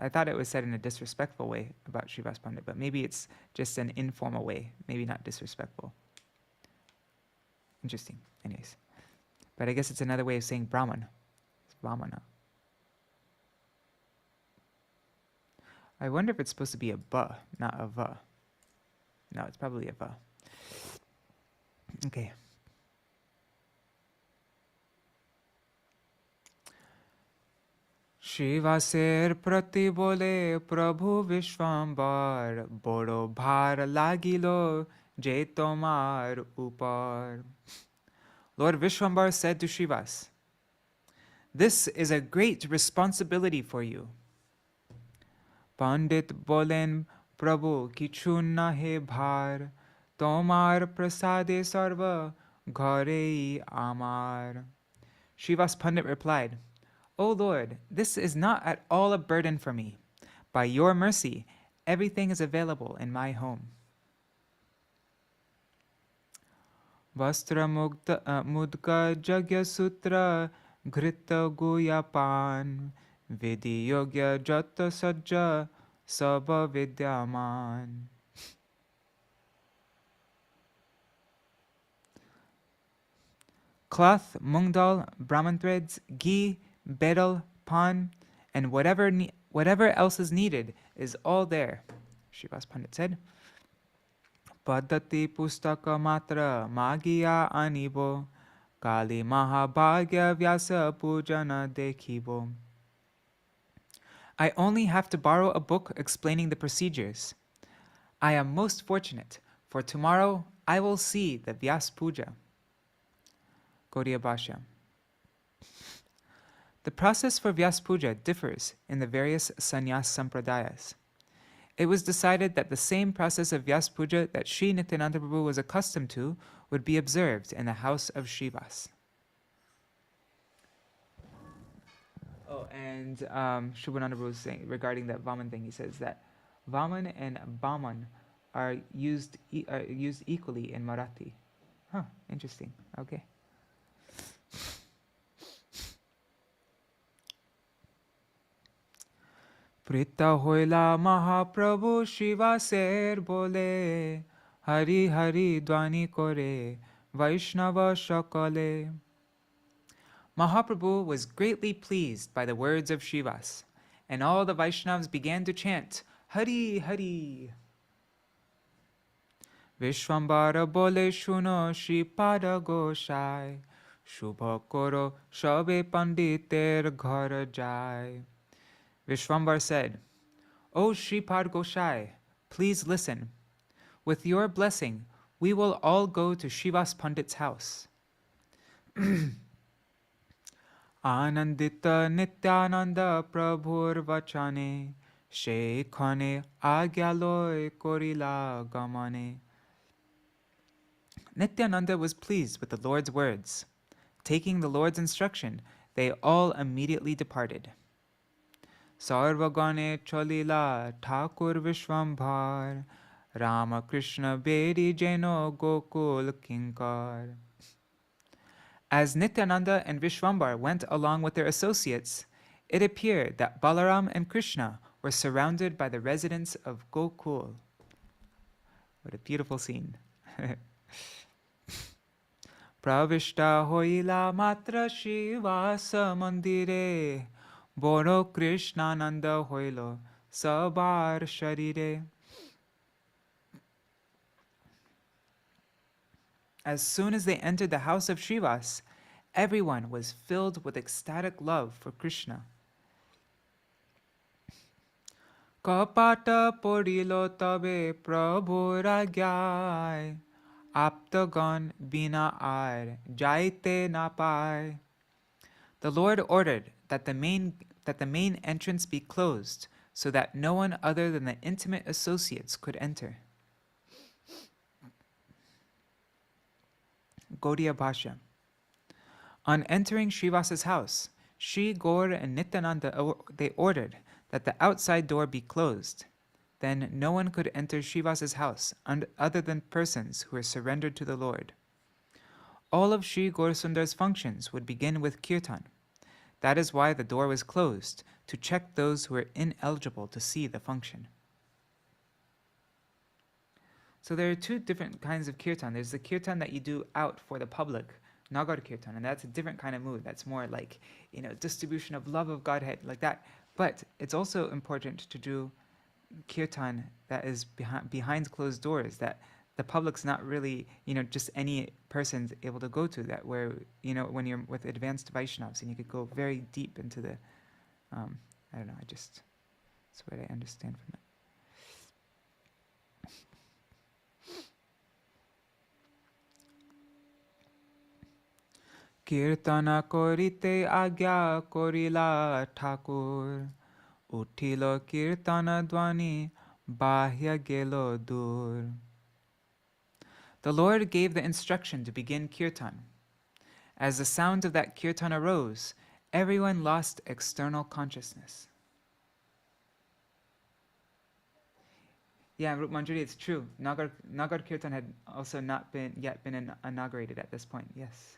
Speaker 1: thought it was said in a disrespectful way about Śrīvāsa Paṇḍita, but maybe it's just an informal way, maybe not disrespectful. Interesting. Anyways, but I guess it's another way of saying Brahman. It's Vamana. I wonder if it's supposed to be a ba, not a va. No, it's probably a va. Okay. Śrīvāser prati bole Prabhu Vishvambar Boro bhar lagilo je tomar upar. Lord Vishvambar said to Śrīvāsa, "This is a great responsibility for you." Pandit bolen Prabhu kichu nahe bhar tomar prasade sarva ghare amar. Śrīvāsa Pandit replied, "O Lord, this is not at all a burden for me. By your mercy, everything is available in my home." Vastra mudka jagya sutra grita guyapan vidi yogya jata sajja sabha vidyaman. Cloth, mung dal, brahman threads, ghee, betel, pan, and whatever else is needed is all there, Śrīvāsa Pandit said. Padati pustaka matra magiya anibo kali mahabhagya Vyāsa-pūjā dekhibo. I only have to borrow a book explaining the procedures. I am most fortunate, for tomorrow I will see the Vyāsa-pūjā. Gaudiya Bhashya. The process for Vyāsa-pūjā differs in the various sannyas sampradayas. It was decided that the same process of Vyāsa-pūjā that Śrī Nityananda Prabhu was accustomed to would be observed in the house of Śrīvāsa. Oh, and Shubhananda Prabhu was saying regarding that Vaman thing, he says that Vaman and Bhaman are used equally in Marathi. Huh, interesting. Okay. Prita hoila Mahāprabhu Śrīvāser bole Hari Hari dvani kore Vaishnava shakale. Mahāprabhu was greatly pleased by the words of Śrīvāsa, and all the Vaishnavas began to chant Hari Hari. Vishvambara bole shuno Shripada Goshai Shubha koro shabe panditer ghar jai. Vishvambar said, "O Shripad Goshai, please listen. With your blessing, we will all go to Śrīvāsa Pandit's house." Anandita Nityananda Prabhur Vachane Shekhane Agyaloy Korila Gamane. Nityananda was pleased with the Lord's words. Taking the Lord's instruction, they all immediately departed. Sarvagane Chalila Thakur Vishvambhar Rama Krishna Bedi Jeno Gokul Kinkar. As Nityananda and Vishvambar went along with their associates, it appeared that Balaram and Krishna were surrounded by the residents of Gokul. What a beautiful scene. Pravishta hoila matra Śrīvāsa mandire Boro Krishnananda hoilo sabar sharire. As soon as they entered the house of Śrīvāsa, everyone was filled with ecstatic love for Krishna. Kapata porilo tabe prabhu ragyai aptagan bina ar jaite na pai. The Lord ordered that the main entrance be closed so that no one other than the intimate associates could enter. Gaudiya Bhashya. On entering Śrīvāsa's house, Shri Gaur and Nityananda, they ordered that the outside door be closed. Then no one could enter Śrīvāsa's house other than persons who are surrendered to the Lord. All of Shri Gaur Sundar's functions would begin with kīrtan. That is why the door was closed, to check those who are ineligible to see the function. So there are two different kinds of kīrtan. There's the kīrtan that you do out for the public, Nagar Kirtan, and that's a different kind of mood. That's more like, distribution of love of Godhead, like that. But it's also important to do kirtan that is behind closed doors, that the public's not really, just any person's able to go to that, where, when you're with advanced Vaishnavas, and you could go very deep into the, I don't know, that's what I understand from it. Kīrtana korite agya korila Thakur, uthilo kīrtana dvani bahya gelo dur. The Lord gave the instruction to begin kirtan. As the sound of that kirtan arose, everyone lost external consciousness. Yeah, Rup Manjari, it's true. Nagar Kirtan had also not been inaugurated at this point, yes.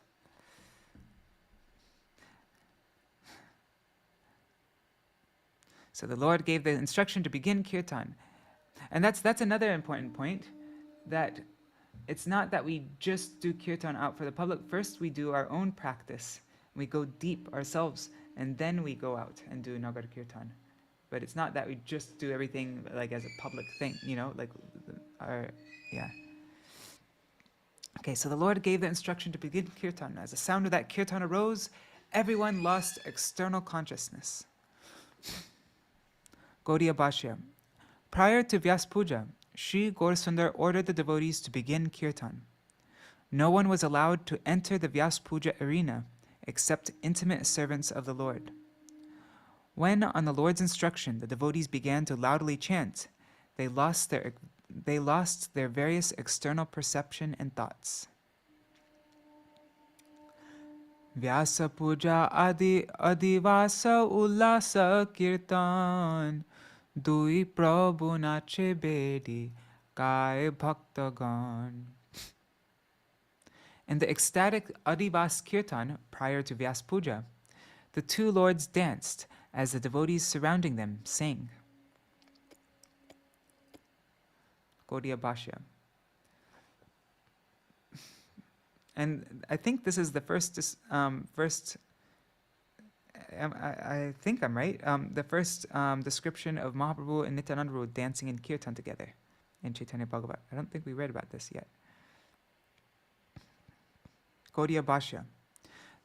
Speaker 1: So the Lord gave the instruction to begin kirtan. And that's another important point, that it's not that we just do kirtan out for the public. First we do our own practice. We go deep ourselves, and then we go out and do Nagar Kirtan. But it's not that we just do everything like as a public thing, Okay, so the Lord gave the instruction to begin kirtan. As the sound of that kirtan arose, everyone lost external consciousness. Gaudiya Bhashya. Prior to Vyāsa-pūjā, Śrī Gaurasundar ordered the devotees to begin kirtan. No one was allowed to enter the Vyāsa-pūjā arena except intimate servants of the Lord. When, on the Lord's instruction, the devotees began to loudly chant, they lost their various external perception and thoughts. Vyāsa-pūjā Adhivāsa ullasa kīrtan, dui prabhu nache bedi kai bhaktagan. In the ecstatic Adhivāsa Kirtan prior to Vyāsa-pūjā, the two lords danced as the devotees surrounding them sang. Gaudiya Bhashya. And I think this is the I think I'm right, the first description of Mahāprabhu and Nityananda dancing in kīrtan together in Caitanya-bhāgavata. I don't think we read about this yet. Gaudiya Bhashya.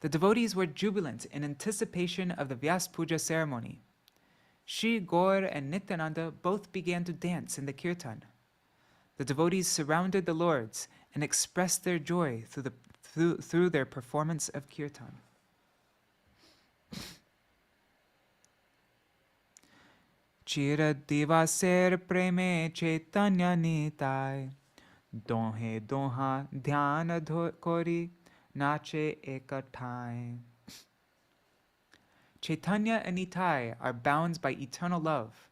Speaker 1: The devotees were jubilant in anticipation of the Vyāsa-pūjā ceremony. Śrī Gaur and Nityananda both began to dance in the kīrtan. The devotees surrounded the lords and expressed their joy through their performance of kīrtan. Chira divaser preme Caitanya nitai, donhe donha dhyana kori nache ekathai. Chaitanya and Nitai are bound by eternal love.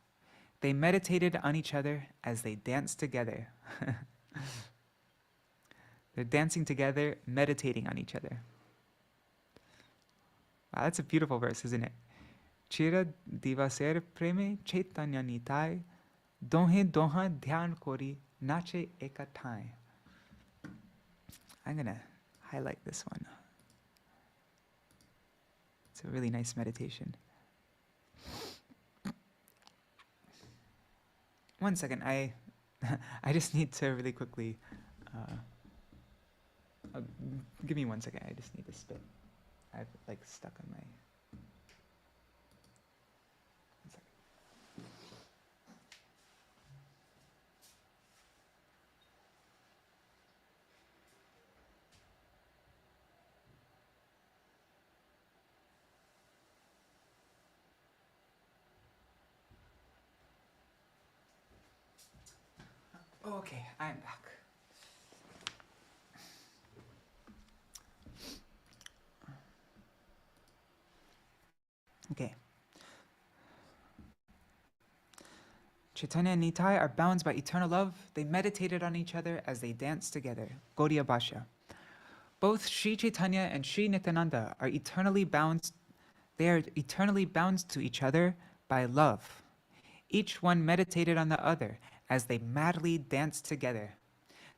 Speaker 1: They meditated on each other as they danced together. They're dancing together, meditating on each other. Wow, that's a beautiful verse, isn't it? Chira divaser preme Caitanya nitai, donhe donha dhyan kori nache ekathai. I'm gonna highlight this one. It's a really nice meditation. One second, I just need to really quickly, give me 1 second, I just need to spit. I've stuck on my... Okay, I'm back. Okay. Chaitanya and Nitai are bound by eternal love. They meditated on each other as they danced together. Gaudiya Bhashya. Both Śrī Caitanya and Śrī Nityananda are eternally bound. They are eternally bound to each other by love. Each one meditated on the other as they madly danced together.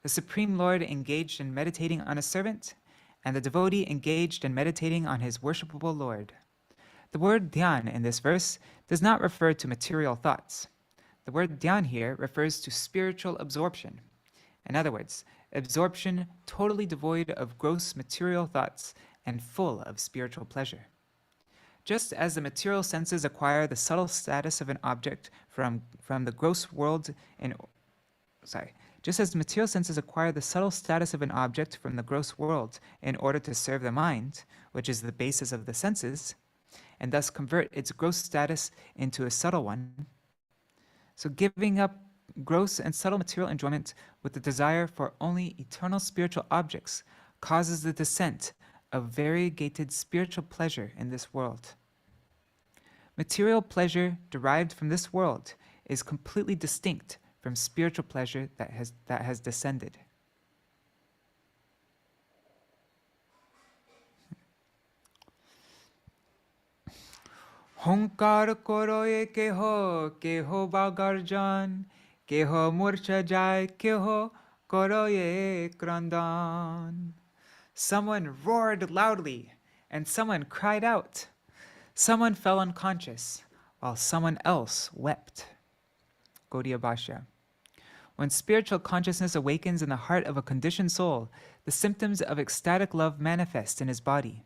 Speaker 1: The Supreme Lord engaged in meditating on a servant, and the devotee engaged in meditating on his worshipable Lord. The word dhyan in this verse does not refer to material thoughts. The word dhyan here refers to spiritual absorption. In other words, absorption totally devoid of gross material thoughts and full of spiritual pleasure. Just as the material senses acquire the subtle status of an object from the gross world just as the material senses acquire the subtle status of an object from the gross world in order to serve the mind, which is the basis of the senses, and thus convert its gross status into a subtle one. So giving up gross and subtle material enjoyment with the desire for only eternal spiritual objects causes the descent of variegated spiritual pleasure in this world. Material pleasure derived from this world is completely distinct from spiritual pleasure that has descended. Honkar koroye keho bagarjan, keho murcha jai, keho koroye krandan. Someone roared loudly, and someone cried out. Someone fell unconscious, while someone else wept. Gaudiya Bhashya. When spiritual consciousness awakens in the heart of a conditioned soul, the symptoms of ecstatic love manifest in his body.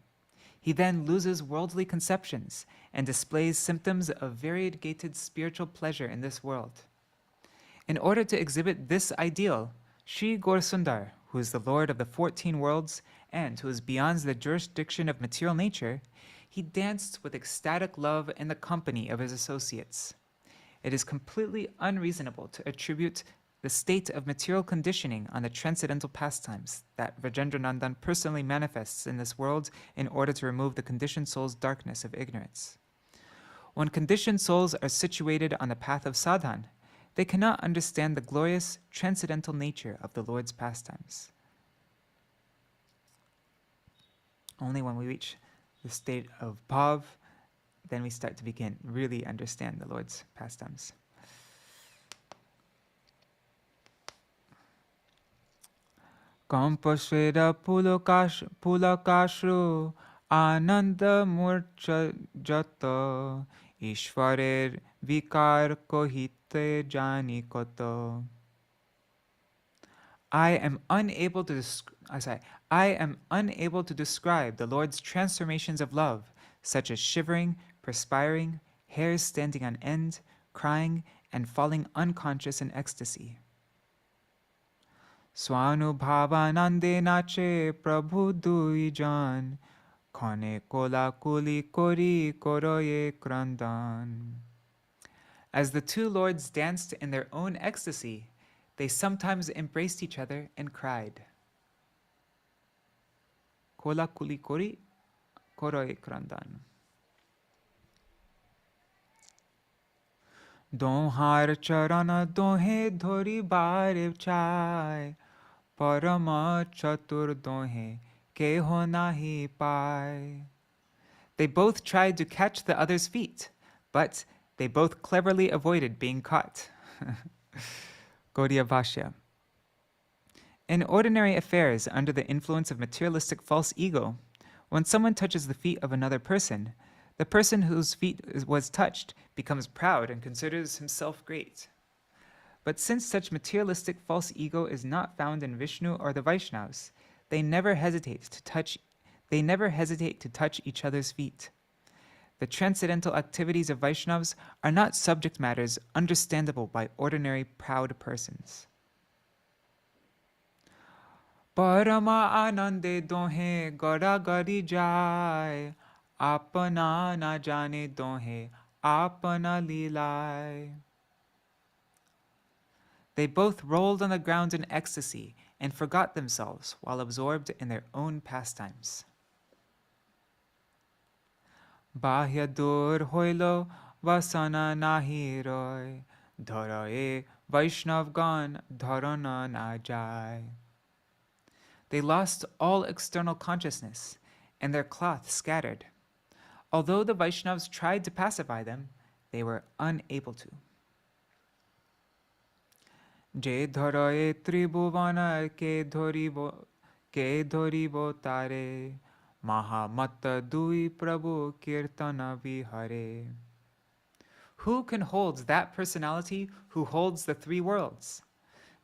Speaker 1: He then loses worldly conceptions and displays symptoms of variegated spiritual pleasure in this world. In order to exhibit this ideal, Sri Gaurasundar, who is the Lord of the 14 worlds and who is beyond the jurisdiction of material nature, he danced with ecstatic love in the company of his associates. It is completely unreasonable to attribute the state of material conditioning on the transcendental pastimes that Vrajendranandan personally manifests in this world in order to remove the conditioned soul's darkness of ignorance. When conditioned souls are situated on the path of sadhan, they cannot understand the glorious transcendental nature of the Lord's pastimes. Only when we reach the state of bhav, then we start to really understand the Lord's pastimes. Kampasveda pulakashru ananda murcha jata ishvarer vikar kohite jani koto. I am unable to describe the Lord's transformations of love, such as shivering, perspiring, hairs standing on end, crying, and falling unconscious in ecstasy. Swanubhavanande nache prabhu dui jan, kone kola kuli kori koroye krandan. As the two lords danced in their own ecstasy, they sometimes embraced each other and cried. Kola kuli kori koroye krandan. Donhar charana dohe dhori bare chai, parama chatur dohe keho nahi pai. They both tried to catch the other's feet, but they both cleverly avoided being caught. Gaudiya Bhashya. In ordinary affairs under the influence of materialistic false ego, when someone touches the feet of another person, the person whose feet was touched becomes proud and considers himself great. But since such materialistic false ego is not found in Vishnu or the Vaishnavas, they never hesitate to touch each other's feet. The transcendental activities of Vaishnavas are not subject matters understandable by ordinary proud persons. Parama anande dohe gada gadi jai, apana na jane dohe apana lilai. They both rolled on the ground in ecstasy and forgot themselves while absorbed in their own pastimes. Bahya dur hoilo vasana nahi roy, dharaye Vaishnav gan dharana na jai. They lost all external consciousness, and their cloth scattered. Although the Vaishnavas tried to pacify them, they were unable to. Je dharaye tribhuvana ke dhoribo tare, Mahamatta dui prabhu kīrtana vihare. Who can hold that personality who holds the three worlds?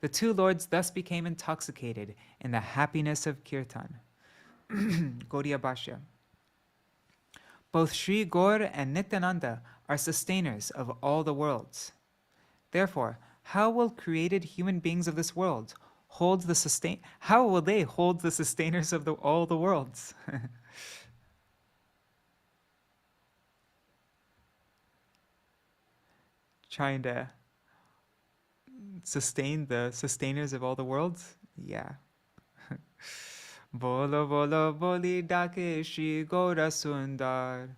Speaker 1: The two lords thus became intoxicated in the happiness of kīrtan. Gaudiya Bhashya. Both Sri Gaur and Nityananda are sustainers of all the worlds. Therefore, how will created human beings of this world hold the how will they hold the sustainers of all the worlds? Trying to sustain the sustainers of all the worlds? Yeah. Bolo bolo boli dake Shri Gaura Sundar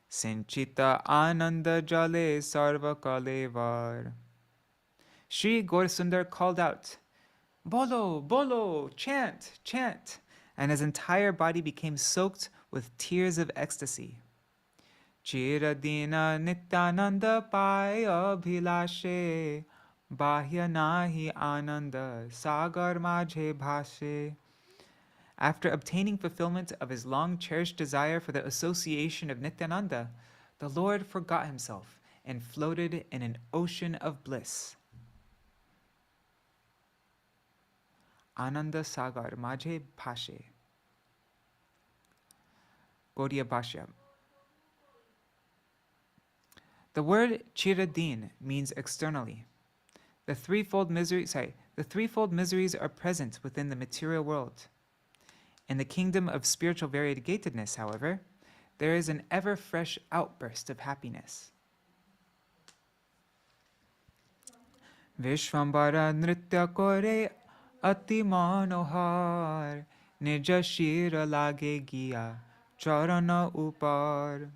Speaker 1: Sinchita Ananda Jale Sarva Kalevar. Shri Gaura Sundar called out, Bolo, bolo, chant, chant, and his entire body became soaked with tears of ecstasy. Chiradina Nityananda Paya Bhilashe Bahya Nahi Ananda Sagar Majhe Bhashe. After obtaining fulfillment of his long-cherished desire for the association of Nityananda, the Lord forgot himself and floated in an ocean of bliss. Ananda Sagar Majhe Bhashe. Gaudiya Bhashya. The word chiradin means externally. The threefold miseries are present within the material world. In the kingdom of spiritual variegatedness, however, there is an ever-fresh outburst of happiness. Vishvambara nritya kore ati manohar nija shira lage giya charana upar.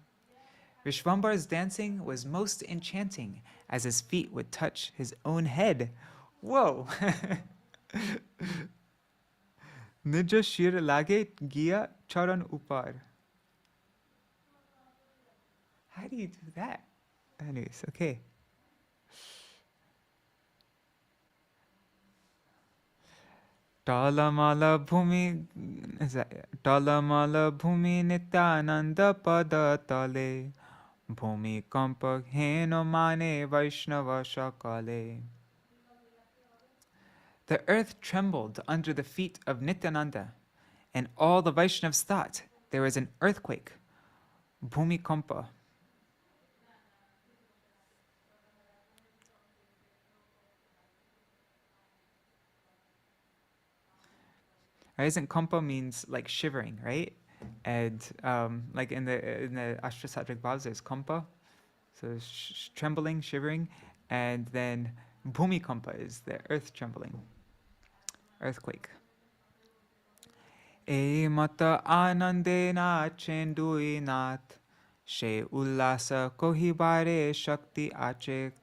Speaker 1: Vishvambar's dancing was most enchanting as his feet would touch his own head. Whoa! Nija shir lage giya charan upar. How do you do that? Anyways, okay. Talamala bhumi nityananda pada tale bhumi kampa heno mane vaishnava shakale. The earth trembled under the feet of Nityananda, and all the Vaishnavas thought there was an earthquake, bhumikampa. Isn't kampa means like shivering, right? And like in the Ashtasattvic Bhavas, there's kampa, so trembling, shivering, and then bhumikampa is the earth trembling. Earthquake. E mata anandena chendui nath she ullasa kohibare shakti ache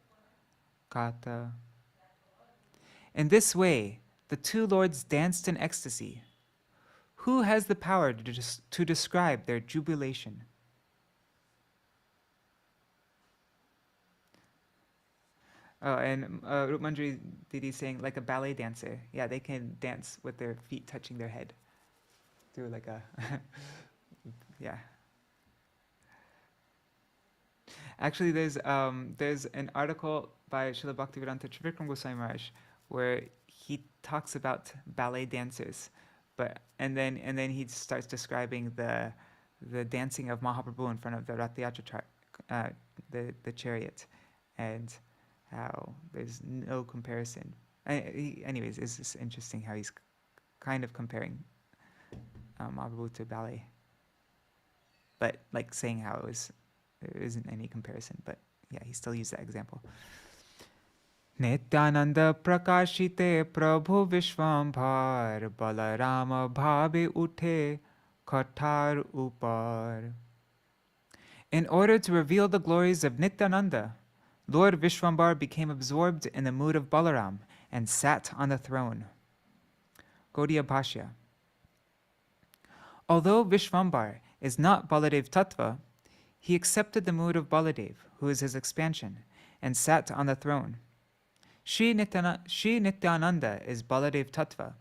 Speaker 1: kata. In this way, the two lords danced in ecstasy. Who has the power to describe their jubilation? Oh, and Rupmanjari Didi saying like a ballet dancer. Yeah, they can dance with their feet touching their head. Do like a, yeah. Actually, there's an article by Srila Bhaktivedanta Trivikram Goswami Maharaj where he talks about ballet dancers, and then he starts describing the dancing of Mahāprabhu in front of the Rathayatra, the chariot, and how there's no comparison. Anyways, it's just interesting how he's kind of comparing Mahāprabhu to ballet, but like saying how there isn't any comparison. But yeah, he still used that example. Nityananda prakashite prabhu vishvambhar balarama bhabe uthe kathar upar. In order to reveal the glories of Nityananda, Lord Vishvambar became absorbed in the mood of Balaram and sat on the throne. Gaudiya Bhashya. Although Vishvambar is not Baladev Tattva, he accepted the mood of Baladev, who is his expansion, and sat on the throne. Śrī Nityananda is Baladev Tattva.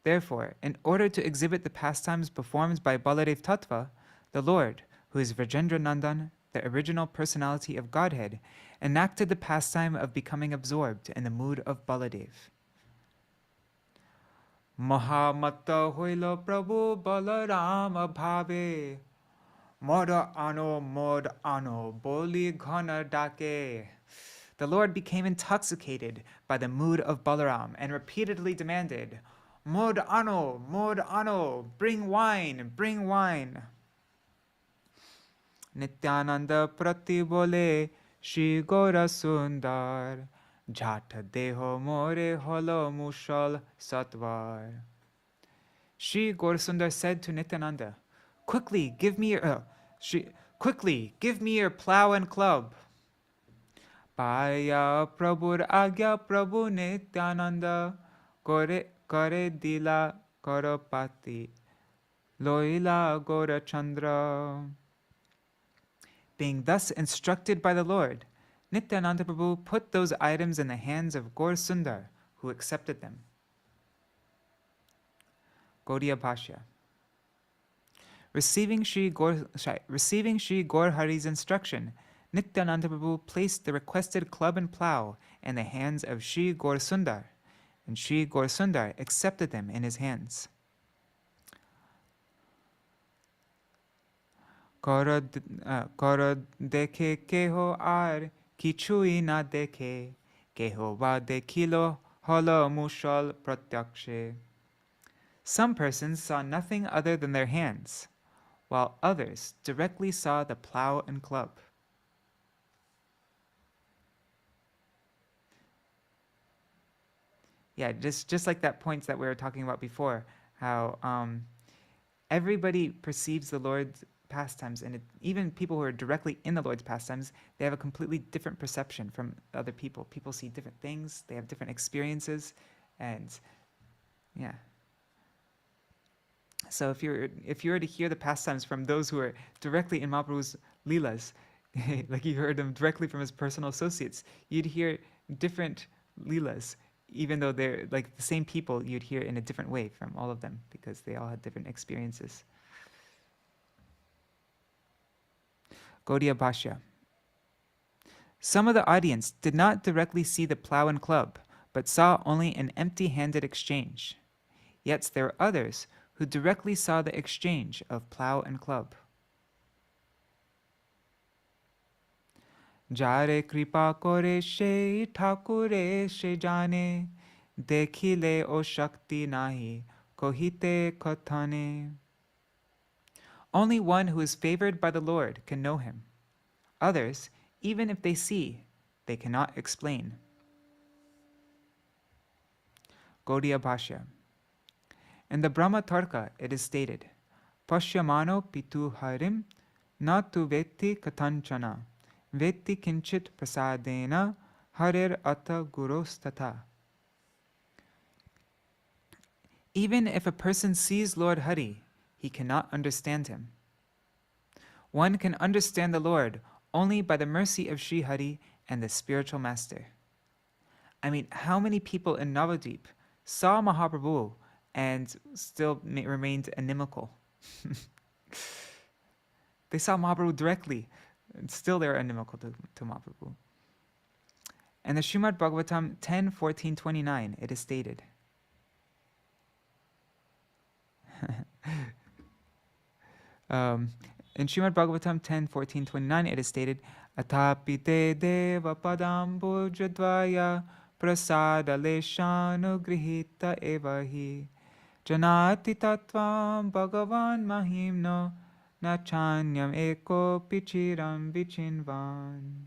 Speaker 1: Therefore, in order to exhibit the pastimes performed by Baladev Tattva, the Lord, who is Vrajendra Nandan, the original personality of Godhead, enacted the pastime of becoming absorbed in the mood of Baladeva. Mahamatta hoilo Prabhu Balarama bhave, Moda ano boli ghana dake. The Lord became intoxicated by the mood of Balaram and repeatedly demanded, Mod ano, bring wine, bring wine. Nityananda prati bole, Shri Gora Sundar, Jata deho more holo mushal satvar. Shri Gora Sundar said to Nityananda, quickly give me your plow and club. Paya Prabhur Agya Prabhu Nityananda, Kare Dila Karapati, Loila Gora Chandra. Being thus instructed by the Lord, Nityananda Prabhu put those items in the hands of Gaur Sundar, who accepted them. Gaudiya Bhashya. Receiving Shri Gaur Hari's instruction, Nityananda Prabhu placed the requested club and plow in the hands of Shri Gaur Sundar, and Shri Gaur Sundar accepted them in his hands. Karo dekhe keho ar kichui na dekhe, keho va dekhilo holo mushal pratyakshe. Some persons saw nothing other than their hands, while others directly saw the plow and club. Yeah, just like that point that we were talking about before, how everybody perceives the Lord's pastimes, and even people who are directly in the Lord's pastimes, they have a completely different perception from other people. People see different things, they have different experiences, and yeah. So if you were to hear the pastimes from those who are directly in Mahaprabhu's Leelas, like you heard them directly from his personal associates, you'd hear different Leelas, even though they're like the same people, you'd hear in a different way from all of them, because they all had different experiences. Gaudiya Bhashya. Some of the audience did not directly see the plow and club, but saw only an empty-handed exchange. Yet there were others who directly saw the exchange of plow and club. Jare kripa kore she thakure she jane, dekhile o shakti nahi kohite kathane. Only one who is favored by the Lord can know him. Others, even if they see, they cannot explain. Gaudiya Bhashya. In the Brahma Tarka it is stated, Pashyamano pitu harim na tu vetti katanchana, vetti kinchit prasadena harir atta gurostata. Even if a person sees Lord Hari, he cannot understand him. One can understand the Lord only by the mercy of Sri Hari and the spiritual master. I mean, how many people in Navadvip saw Mahaprabhu and still remained inimical? They saw Mahaprabhu directly, and still they are inimical to Mahaprabhu. In the Srimad Bhagavatam 10:14-29, it is stated, in Srimad Bhagavatam 10:14-29, it is stated, Atapite deva padambujadvaya prasada leshanu grihita evahi janati tattvam bhagavan mahimno nachanyam eko pichiram vichinvan.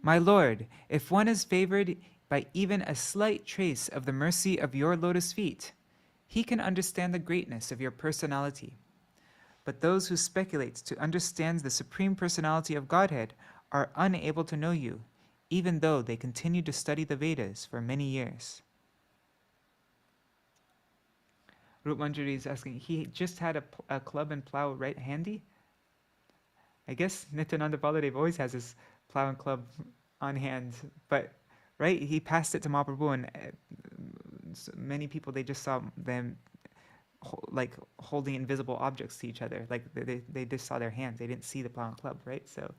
Speaker 1: My Lord, if one is favored by even a slight trace of the mercy of your lotus feet, he can understand the greatness of your personality. But those who speculate to understand the Supreme Personality of Godhead are unable to know you, even though they continue to study the Vedas for many years. Rup Manjari is asking, he just had a club and plow right handy? I guess Nityananda Baladeva always has his plow and club on hand, but right, he passed it to Mahaprabhu, and many people, they just saw them like holding invisible objects to each other. Like they just saw their hands. They didn't see the plow and club, right? So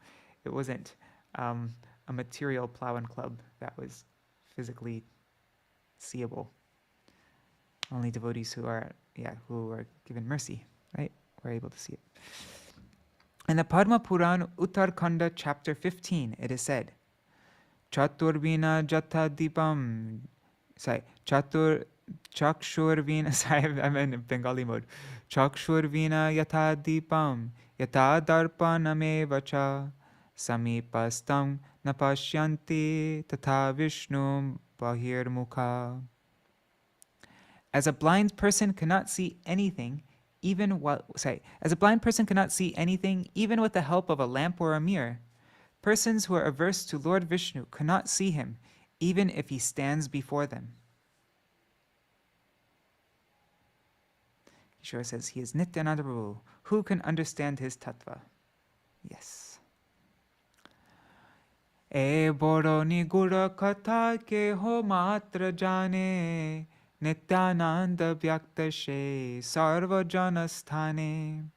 Speaker 1: it wasn't a material plow and club that was physically seeable. Only devotees who are given mercy, right, were able to see it. In the Padma Puran Uttarkhanda chapter 15, it is said, Chaturvina Jatha Dipam, Chakshurvina, sorry, I'm in Bengali mode. Chakshurvina Yatha Dipam, Yatha Darpaname Vacha, Samipastam Napashyanti Tatha Vishnu Bahirmukha. As a blind person cannot see anything, even with the help of a lamp or a mirror, persons who are averse to Lord Vishnu cannot see him, even if he stands before them. Kishore says he is Nityananda Prabhu. Who can understand his tattva? Yes. E boro nigura katha ke ho matra jane, Nityananda Vyaktashe Sarva Janasthane.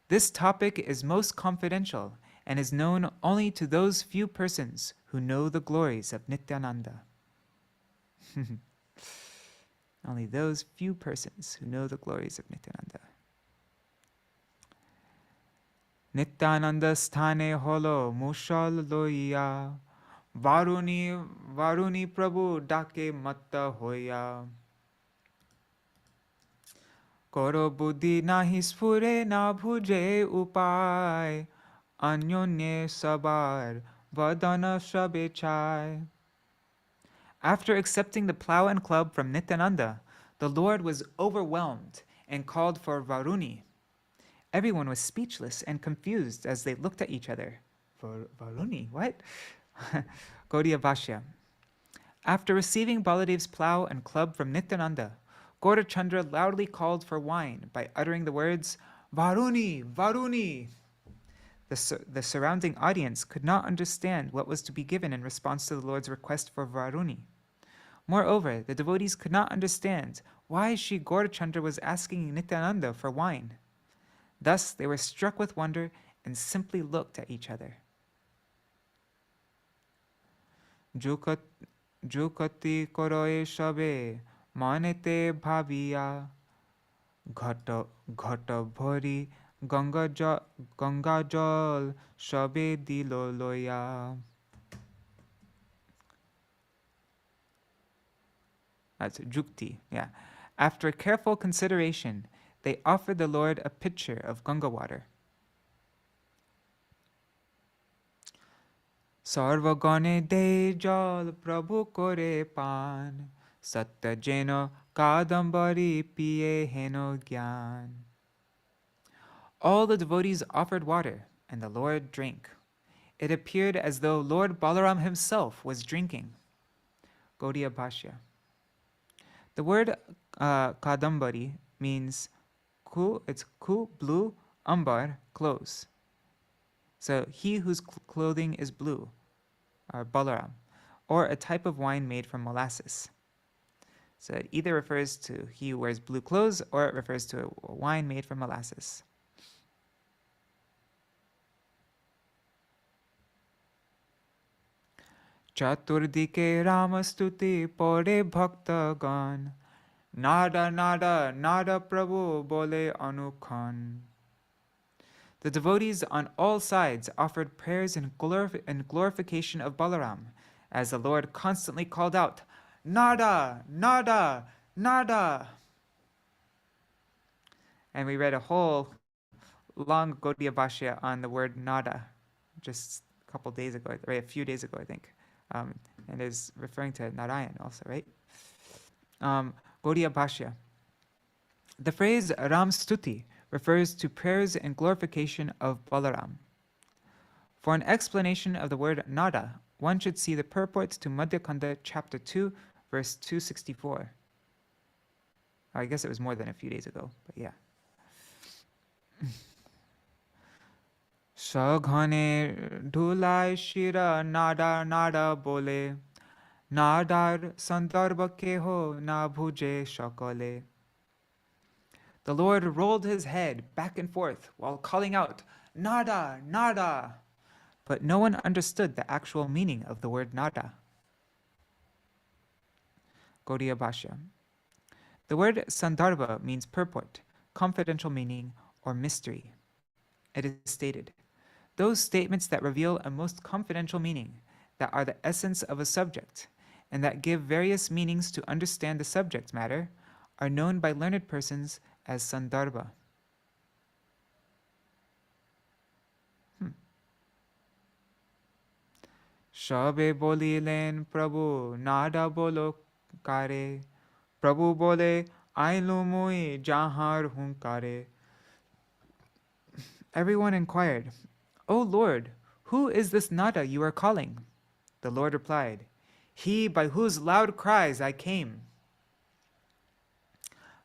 Speaker 1: This topic is most confidential and is known only to those few persons who know the glories of Nityananda. Only those few persons who know the glories of Nityananda. Nityananda sthane holo mushal loiya, Varuni Prabhu dake matta hoya. Koro buddhi nahi sphure na bhuje upay, Anyonye sabar vadana shabechai. After accepting the plow and club from Nityananda, the Lord was overwhelmed and called for Varuni. Everyone was speechless and confused as they looked at each other. Varuni, what? Gaudiya Bhashya. After receiving Baladev's plow and club from Nityananda, Gaurachandra loudly called for wine by uttering the words, Varuni, Varuni. The surrounding audience could not understand what was to be given in response to the Lord's request for Varuni. Moreover, the devotees could not understand why Sri Gaurachandra was asking Nityananda for wine. Thus, they were struck with wonder and simply looked at each other. Jukati koroe shabe manete bhaviya, ghata bhori ganga jal shabe dilo loya. That's jukti, yeah. After careful consideration, they offered the Lord a pitcher of Ganga water. Sarva gane de jal prabhu kore pan, satta jeno kadambari piye heno gyan. All the devotees offered water, and the Lord drank. It appeared as though Lord Balaram himself was drinking. Gaudiya Bhashya. The word kadambari means it's blue, ambar, clothes. So he whose clothing is blue, or Balaram, or a type of wine made from molasses. So it either refers to he who wears blue clothes, or it refers to a wine made from molasses. Chaturdike Ramastuti pore bhaktagan, Nada Prabhu bole anukhan. The devotees on all sides offered prayers and glorification of Balaram, as the Lord constantly called out, Nada, Nada, Nada. And we read a whole long Gaudiya Bhashya on the word Nada just a couple days ago, right? A few days ago, I think. And is referring to Narayan also, right? Gaudiya Bhashya. The phrase Ram Stuti refers to prayers and glorification of Balaram. For an explanation of the word Nada, one should see the purport to Madhya-khaṇḍa chapter 2, verse 264. I guess it was more than a few days ago, but yeah. Saghane dhulai shira nada bole, nadar sandarbha keho na bhuje shakale. The Lord rolled his head back and forth while calling out, "Nada, nada!" But no one understood the actual meaning of the word nada. Gaudiya Bhashya. The word sandarbha means purport, confidential meaning, or mystery. It is stated, those statements that reveal a most confidential meaning, that are the essence of a subject, and that give various meanings to understand the subject matter, are known by learned persons as sandarbha. Shabe bolilen Prabhu, nada bolo kare. Prabhu bole, ailu mui jahar hunkare. Everyone inquired, "O Lord, who is this nada you are calling?" The Lord replied, "He by whose loud cries I came."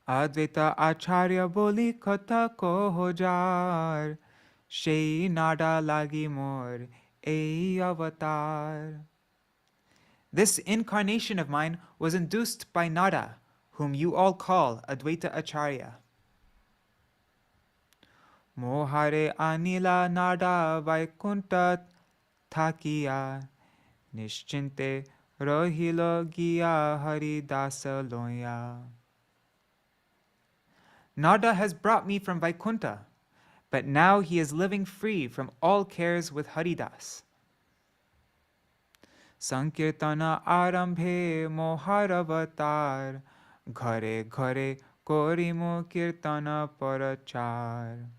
Speaker 1: Advaita Ācārya boli katha ko jar, shei nada lagi mor ei avatar. This incarnation of mine was induced by Nada, whom you all call Advaita Ācārya. Mohare anila nada vaikunta thakiya, nishchinte rohilo giya haridasa loya. Nada has brought me from Vaikunta, but now he is living free from all cares with Haridas. Sankirtana arambhe moharavatar, ghare ghare korimo kirtana parachar.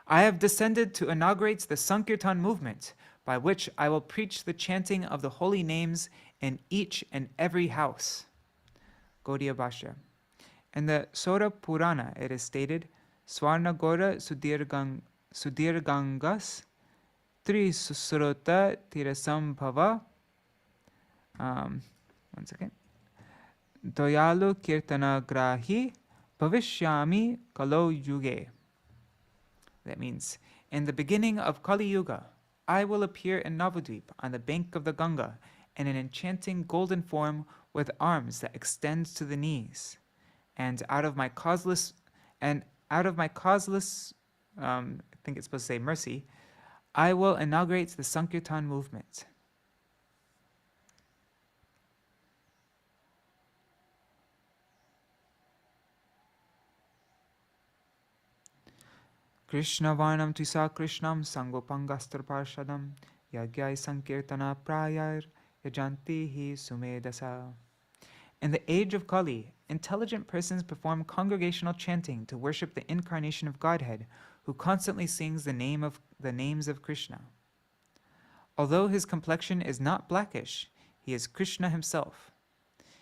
Speaker 1: I have descended to inaugurate the Sankirtan movement, by which I will preach the chanting of the holy names in each and every house. Gaudiya Bhashya. In the Sora Purana, it is stated, Swarnagora Sudirgangas Tri Susrota Tirasambhava. One second. Doyalu Kirtana Grahi Bhavishyami Kalo Yuge. That means, in the beginning of Kali Yuga, I will appear in Navadvip on the bank of the Ganga in an enchanting golden form with arms that extend to the knees. And out of my causeless, I think it's supposed to say mercy, I will inaugurate the Sankirtan movement. Krishna Varnam Tisa Krishnam Sangopangastra Parshadam Yagyai Sankirtana Prayar Yajanti Hi Sumedasa. In the age of Kali, intelligent persons perform congregational chanting to worship the incarnation of Godhead, who constantly sings the names of Krishna. Although his complexion is not blackish, he is Krishna himself.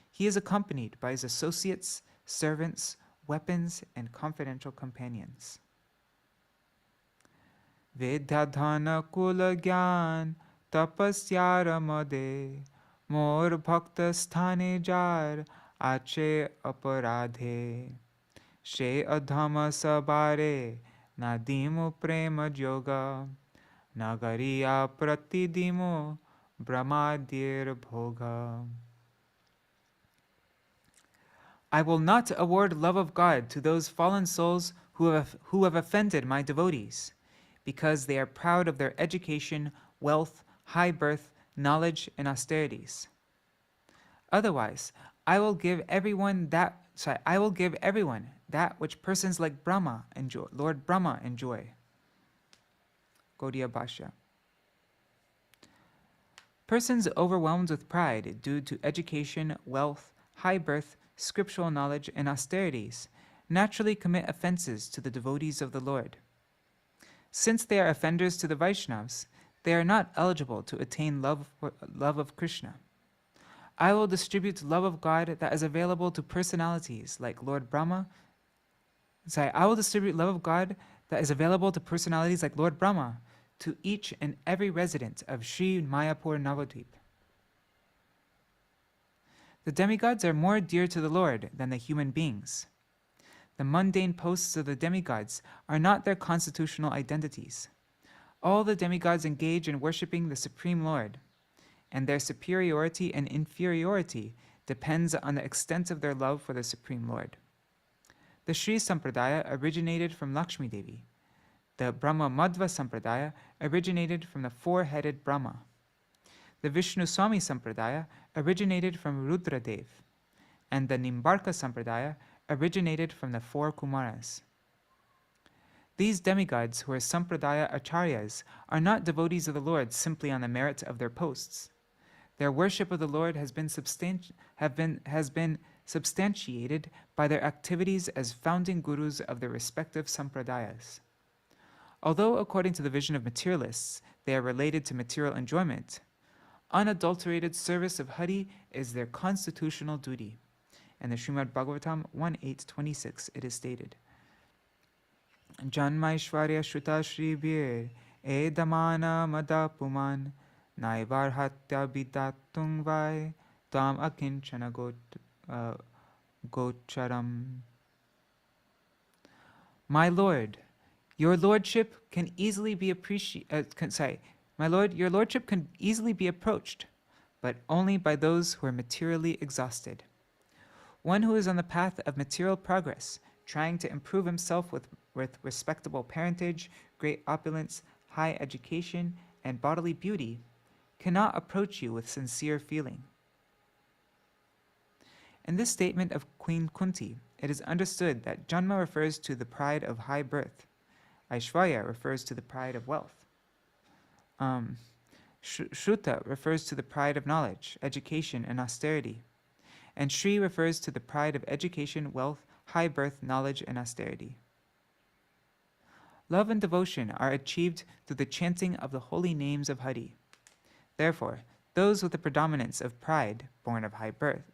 Speaker 1: He is accompanied by his associates, servants, weapons, and confidential companions. Vidyadhana kula gyan tapasyara made Mor bhakta sthane jar ache aparadhe She adhama sabare nadimu prema yoga Nagariya pratidimu brahmadir bhoga. I will not award love of God to those fallen souls who have offended my devotees, because they are proud of their education, wealth, high birth, knowledge, and austerities. Otherwise, I will give everyone that which persons like Brahma enjoy, Lord Brahma enjoy. Gaudiya Bhashya. Persons overwhelmed with pride due to education, wealth, high birth, scriptural knowledge, and austerities naturally commit offenses to the devotees of the Lord. Since they are offenders to the Vaishnavas, they are not eligible to attain love of Krishna. I will distribute love of God that is available to personalities like Lord Brahma. I will distribute love of God that is available to personalities like Lord Brahma to each and every resident of Sri Mayapur Navadvip. The demigods are more dear to the Lord than the human beings. The mundane posts of the demigods are not their constitutional identities. All the demigods engage in worshipping the Supreme Lord, and their superiority and inferiority depends on the extent of their love for the Supreme Lord. The Śrī Sampradaya originated from Lakshmi Devi. The Brahma Madhva Sampradaya originated from the four-headed Brahma. The Vishnu Swami Sampradaya originated from Rudradev. And the Nimbarka Sampradaya originated from the four Kumaras. These demigods, who are Sampradaya Acharyas, are not devotees of the Lord simply on the merit of their posts. Their worship of the Lord has been substantiated by their activities as founding gurus of their respective sampradayas. Although, according to the vision of materialists, they are related to material enjoyment, unadulterated service of Hari is their constitutional duty. In the Srimad Bhagavatam 1.8.26, it is stated, Janmaishvarya Shruta Shribhir Edamana Madapuman Naivar Hatya Bidatung Vai Tam Akinchana Gocharam. My Lord, your lordship can easily be My Lord, your lordship can easily be approached, but only by those who are materially exhausted. One who is on the path of material progress, trying to improve himself with respectable parentage, great opulence, high education, and bodily beauty, cannot approach you with sincere feeling. In this statement of Queen Kunti, it is understood that Janma refers to the pride of high birth, Aishvarya refers to the pride of wealth, Shruta refers to the pride of knowledge, education, and austerity, and Shri refers to the pride of education, wealth, high birth, knowledge, and austerity. Love and devotion are achieved through the chanting of the holy names of Hari. Therefore, those with the predominance of pride born of high birth,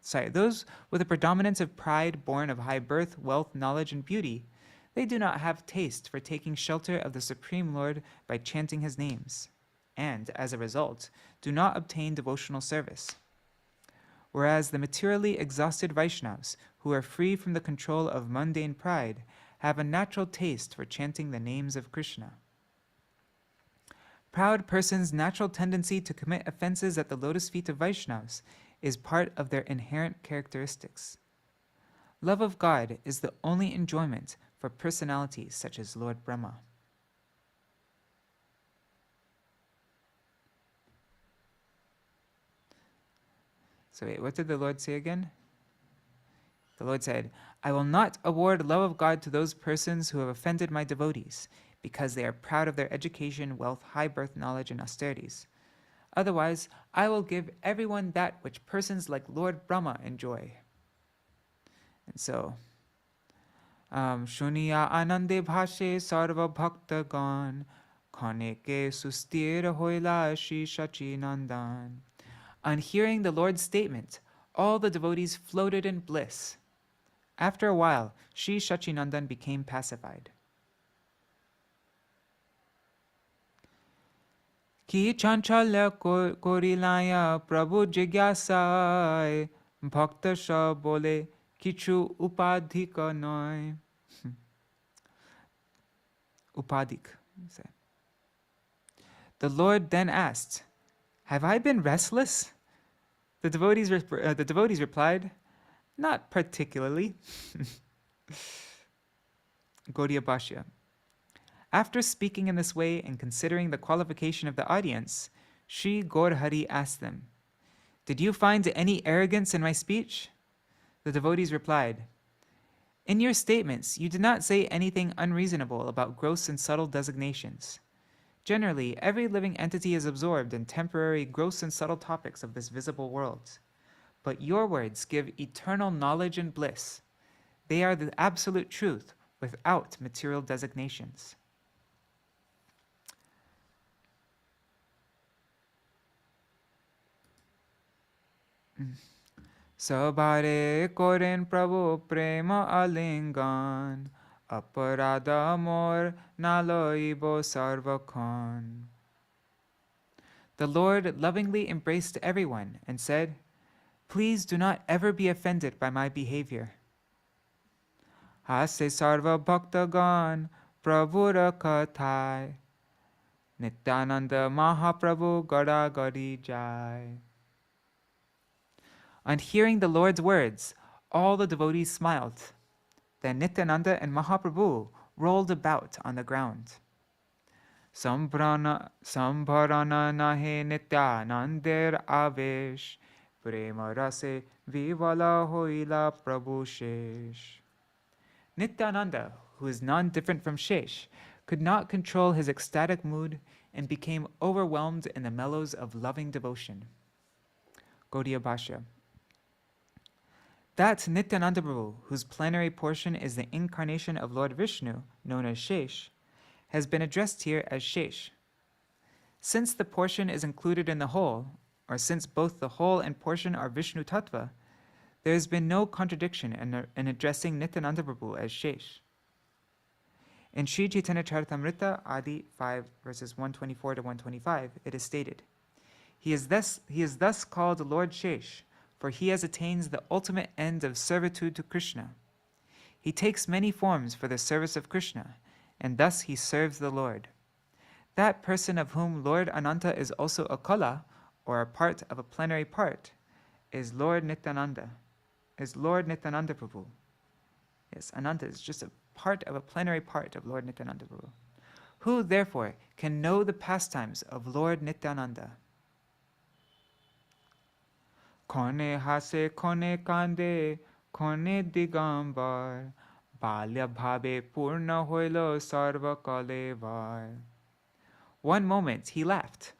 Speaker 1: wealth, knowledge, and beauty, they do not have taste for taking shelter of the Supreme Lord by chanting his names, and, as a result, do not obtain devotional service. Whereas the materially exhausted Vaishnavas, who are free from the control of mundane pride, have a natural taste for chanting the names of Krishna. Proud persons' natural tendency to commit offenses at the lotus feet of Vaishnavas is part of their inherent characteristics. Love of God is the only enjoyment for personalities such as Lord Brahma. So wait, what did the Lord say again? The Lord said, I will not award love of God to those persons who have offended my devotees, because they are proud of their education, wealth, high birth, knowledge, and austerities. Otherwise, I will give everyone that which persons like Lord Brahma enjoy. And so, Shuniya Anande Bhashe Sarva Bhakta Gan Khaneke Sustir Hoila Śrī Caitanya-bhāgavata. On hearing the Lord's statement, all the devotees floated in bliss. After a while, Śrī Caitanya-bhāgavata became pacified. Ki chanchalya korilaya Prabhu jigyasai bhakta sha bole kichu upadhika noy. Upadik. The Lord then asked, have I been restless? The devotees replied, not particularly. Gaudiya Bhashya. After speaking in this way and considering the qualification of the audience, Sri Gaur Hari asked them, did you find any arrogance in my speech? The devotees replied, in your statements, you did not say anything unreasonable about gross and subtle designations. Generally, every living entity is absorbed in temporary, gross and subtle topics of this visible world. But your words give eternal knowledge and bliss. They are the absolute truth without material designations. Sabare koren Prabhu prema alingan aparada mor naloibo sarvakhan. The Lord lovingly embraced everyone and said, please do not ever be offended by my behavior. Hase sarva bhaktagan prabhura kathai Nityananda Mahāprabhu gada gadi jai. On hearing the Lord's words, all the devotees smiled. Then Nityananda and Mahaprabhu rolled about on the ground. Sambharana nahe Nityanandir avesh, prema rase vivala hoila prabhu shesh. Nityananda, who is non-different from Shesh, could not control his ecstatic mood and became overwhelmed in the mellows of loving devotion. Gaudiya Bhashya. That Nityananda Prabhu, whose plenary portion is the incarnation of Lord Vishnu, known as Shesh, has been addressed here as Shesh. Since the portion is included in the whole, or since both the whole and portion are Vishnu Tattva, there has been no contradiction in addressing Nityananda Prabhu as Shesh. In Śrī Caitanya-bhāgavata Adi 5 verses 124 to 125, it is stated, He is thus called Lord Shesh, for he has attained the ultimate end of servitude to Krishna. He takes many forms for the service of Krishna, and thus he serves the Lord. That person of whom Lord Ananta is also a kala, or a part of a plenary part, is Lord Nityananda Prabhu. Yes, Ananta is just a part of a plenary part of Lord Nityananda Prabhu. Who, therefore, can know the pastimes of Lord Nityananda? Kone hase kone kande, kone digambar, balya bhabe purna hoilo sarva kalevar. One moment he laughed,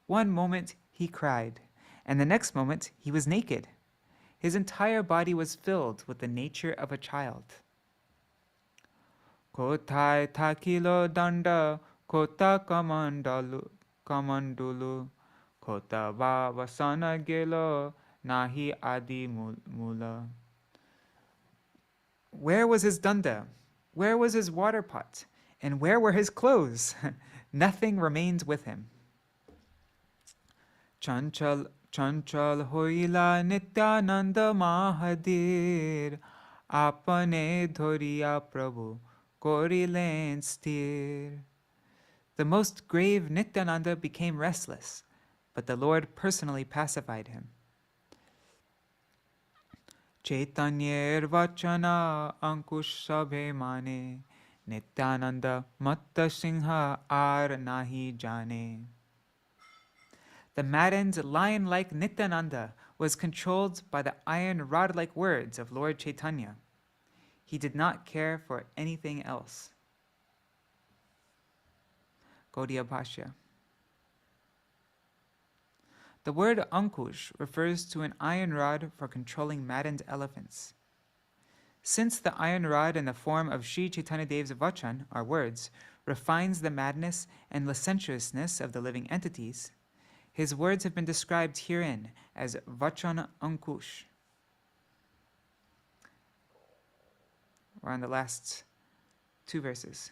Speaker 1: one moment he cried, and the next moment he was naked. His entire body was filled with the nature of a child. Kothai thakilo danda, kota kamandulu, kota vasana gelo, nahi adi mula. Where was his danda? Where was his water pot? And where were his clothes? Nothing remained with him. Chanchal hoila Nityananda Mahadir, apane dhoriya Prabhu korilen sthir. The most grave Nityananda became restless, but the Lord personally pacified him. Chaitanyar vachana ankush sabhe mane, Nityananda matta singha ar nahi jane. The maddened lion-like Nityananda was controlled by the iron rod-like words of Lord Chaitanya. He did not care for anything else. Gaudiya Bhashya. The word Ankush refers to an iron rod for controlling maddened elephants. Since the iron rod in the form of Śrī Caitanya-dev's vachan, our words, refines the madness and licentiousness of the living entities, his words have been described herein as vachan Ankush. We're on the last two verses.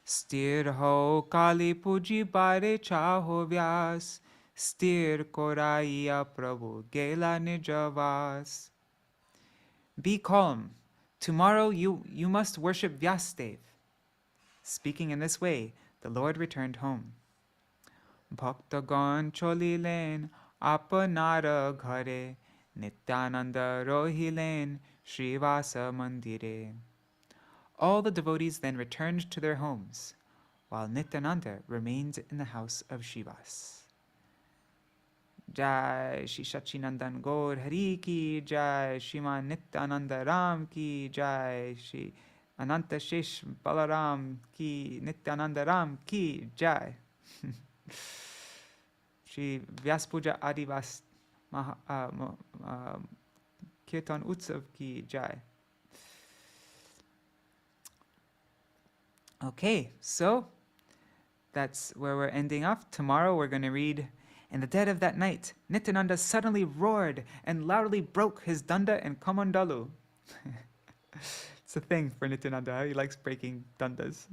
Speaker 1: Sthir ho kali puji bare chaho vyas, sthir koraiya prabhu gela nijavas. Be calm. Tomorrow you must worship Vyāsa-dev. Speaking in this way, the Lord returned home. Bhaktagan cholilen apanara ghare, Nityananda rohilen Śrīvāsa Paṇḍita. All the devotees then returned to their homes, while Nityananda remained in the house of Śrīvāsa. Jai Shri Sachinandan Gaur Hari ki Jai, Shriman Nityananda Ram ki Jai, Shri Ananta Shesh Balaram ki Nityananda Ram ki Jai. Shri Vyāsa-pūjā Adhivās kīrtan utsav ki Jai. Okay, so that's where we're ending off. Tomorrow we're going to read, in the dead of that night, Nityananda suddenly roared and loudly broke his danda and kamandalu. It's a thing for Nityananda. He likes breaking dandas.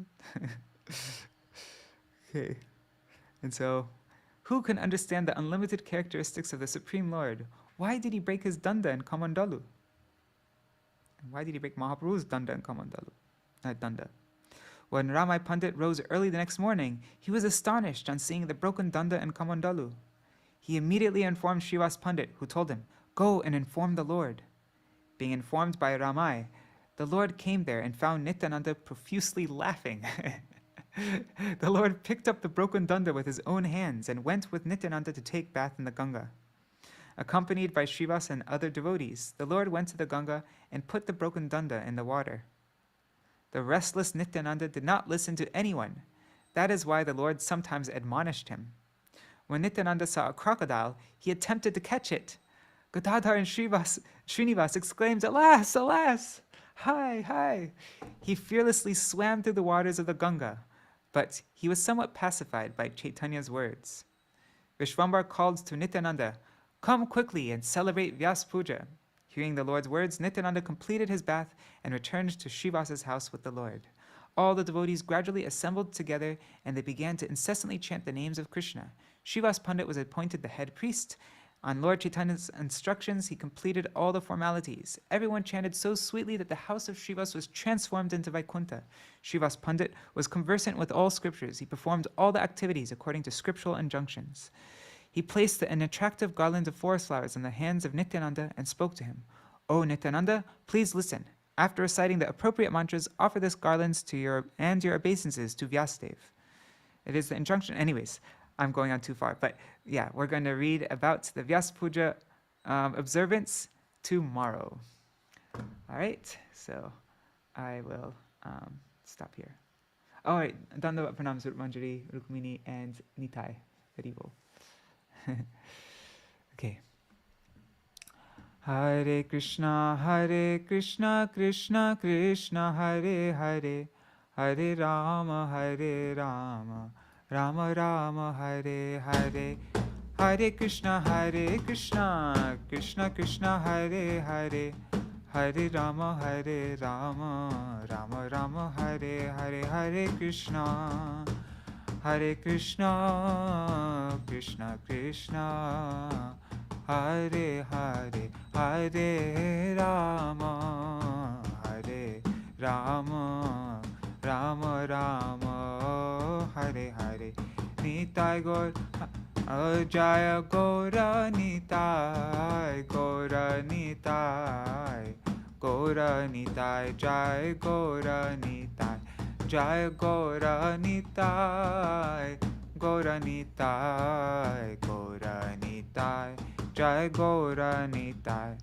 Speaker 1: Okay. And so, who can understand the unlimited characteristics of the Supreme Lord? Why did he break his danda and kamandalu? And why did he break Mahaprabhu's danda and kamandalu? Danda. When Ramai Pandit rose early the next morning, he was astonished on seeing the broken danda and kamandalu. He immediately informed Śrīvāsa Pandit, who told him, "Go and inform the Lord." Being informed by Ramai, The Lord came there and found Nityananda profusely laughing. The Lord picked up the broken danda with his own hands and went with Nityananda to take bath in the Ganga. Accompanied by Śrīvāsa and other devotees, the Lord went to the Ganga and put the broken danda in the water. The restless Nityananda did not listen to anyone. That is why the Lord sometimes admonished him. When Nityananda saw a crocodile, he attempted to catch it. Gadadhar and Srinivas exclaimed, "Alas, alas! Hi, hi!" He fearlessly swam through the waters of the Ganga, but he was somewhat pacified by Chaitanya's words. Vishwambar called to Nityananda, "Come quickly and celebrate Vyāsa-pūjā." Hearing the Lord's words, Nityananda completed his bath and returned to Śrīvāsa's house with the Lord. All the devotees gradually assembled together, and they began to incessantly chant the names of Krishna. Śrīvāsa Paṇḍita was appointed the head priest. On Lord Chaitanya's instructions, he completed all the formalities. Everyone chanted so sweetly that the house of Śrīvāsa was transformed into Vaikuntha. Śrīvāsa Paṇḍita was conversant with all scriptures. He performed all the activities according to scriptural injunctions. He placed an attractive garland of forest flowers in the hands of Nityananda and spoke to him. "O Nityananda, please listen. After reciting the appropriate mantras, offer this garlands to your obeisances to Vyasadeva." It is the injunction. Anyways, I'm going on too far. But yeah, we're going to read about the Vyāsa-pūjā observance tomorrow. All right, so I will stop here. All right, Dandavat Pranam Swarup Manjari, Rukmini, and Nitai. Haribol. Okay. Hare Krishna, Krishna Krishna, Hare Hare, Hare Rama, Rama Rama, Hare Hare, Hare Krishna, Krishna Krishna, Hare Hare, Hare Rama, Rama Rama, Hare Hare, Hare Krishna, Krishna Krishna, Hare Hare, Hare Rama, Rama Rama, Hare Hare. Nitai Gaur, Jaya Gaura Nitai, Gaura Nitai, Gaura Nitai, Jaya Gaura Nitai, Jaya Gaura Nitai, Gaura Nitai, Gaura Nitai, Jai Gaura Nitai,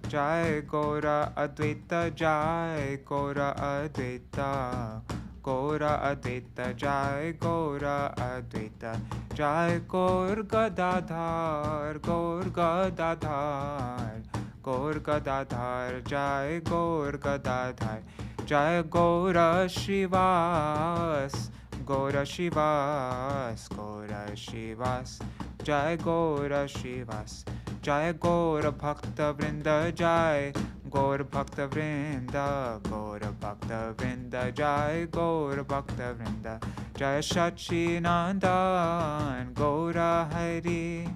Speaker 1: Jai Gaura Advaita, Jai Gaura Advaita, Gaura Advaita, Jai Gaura Advaita, Jai Gaur Gadadhar, Gaur Gadadhar, Gaur Gadadhar, Jai Gaur Gadadhar, Jai Gaura Śrīvāsa, Gaura Śrīvāsa, Gaura Śrīvāsa, Jai Gaura Śrīvāsa, Jai Gaura Bhakta Vrinda, Jai Gaura Bhakta Vrinda, Gaura Bhakta Vrinda, Jai Gaura Bhakta Vrinda, Jai Sachinandan, Gaura Hari,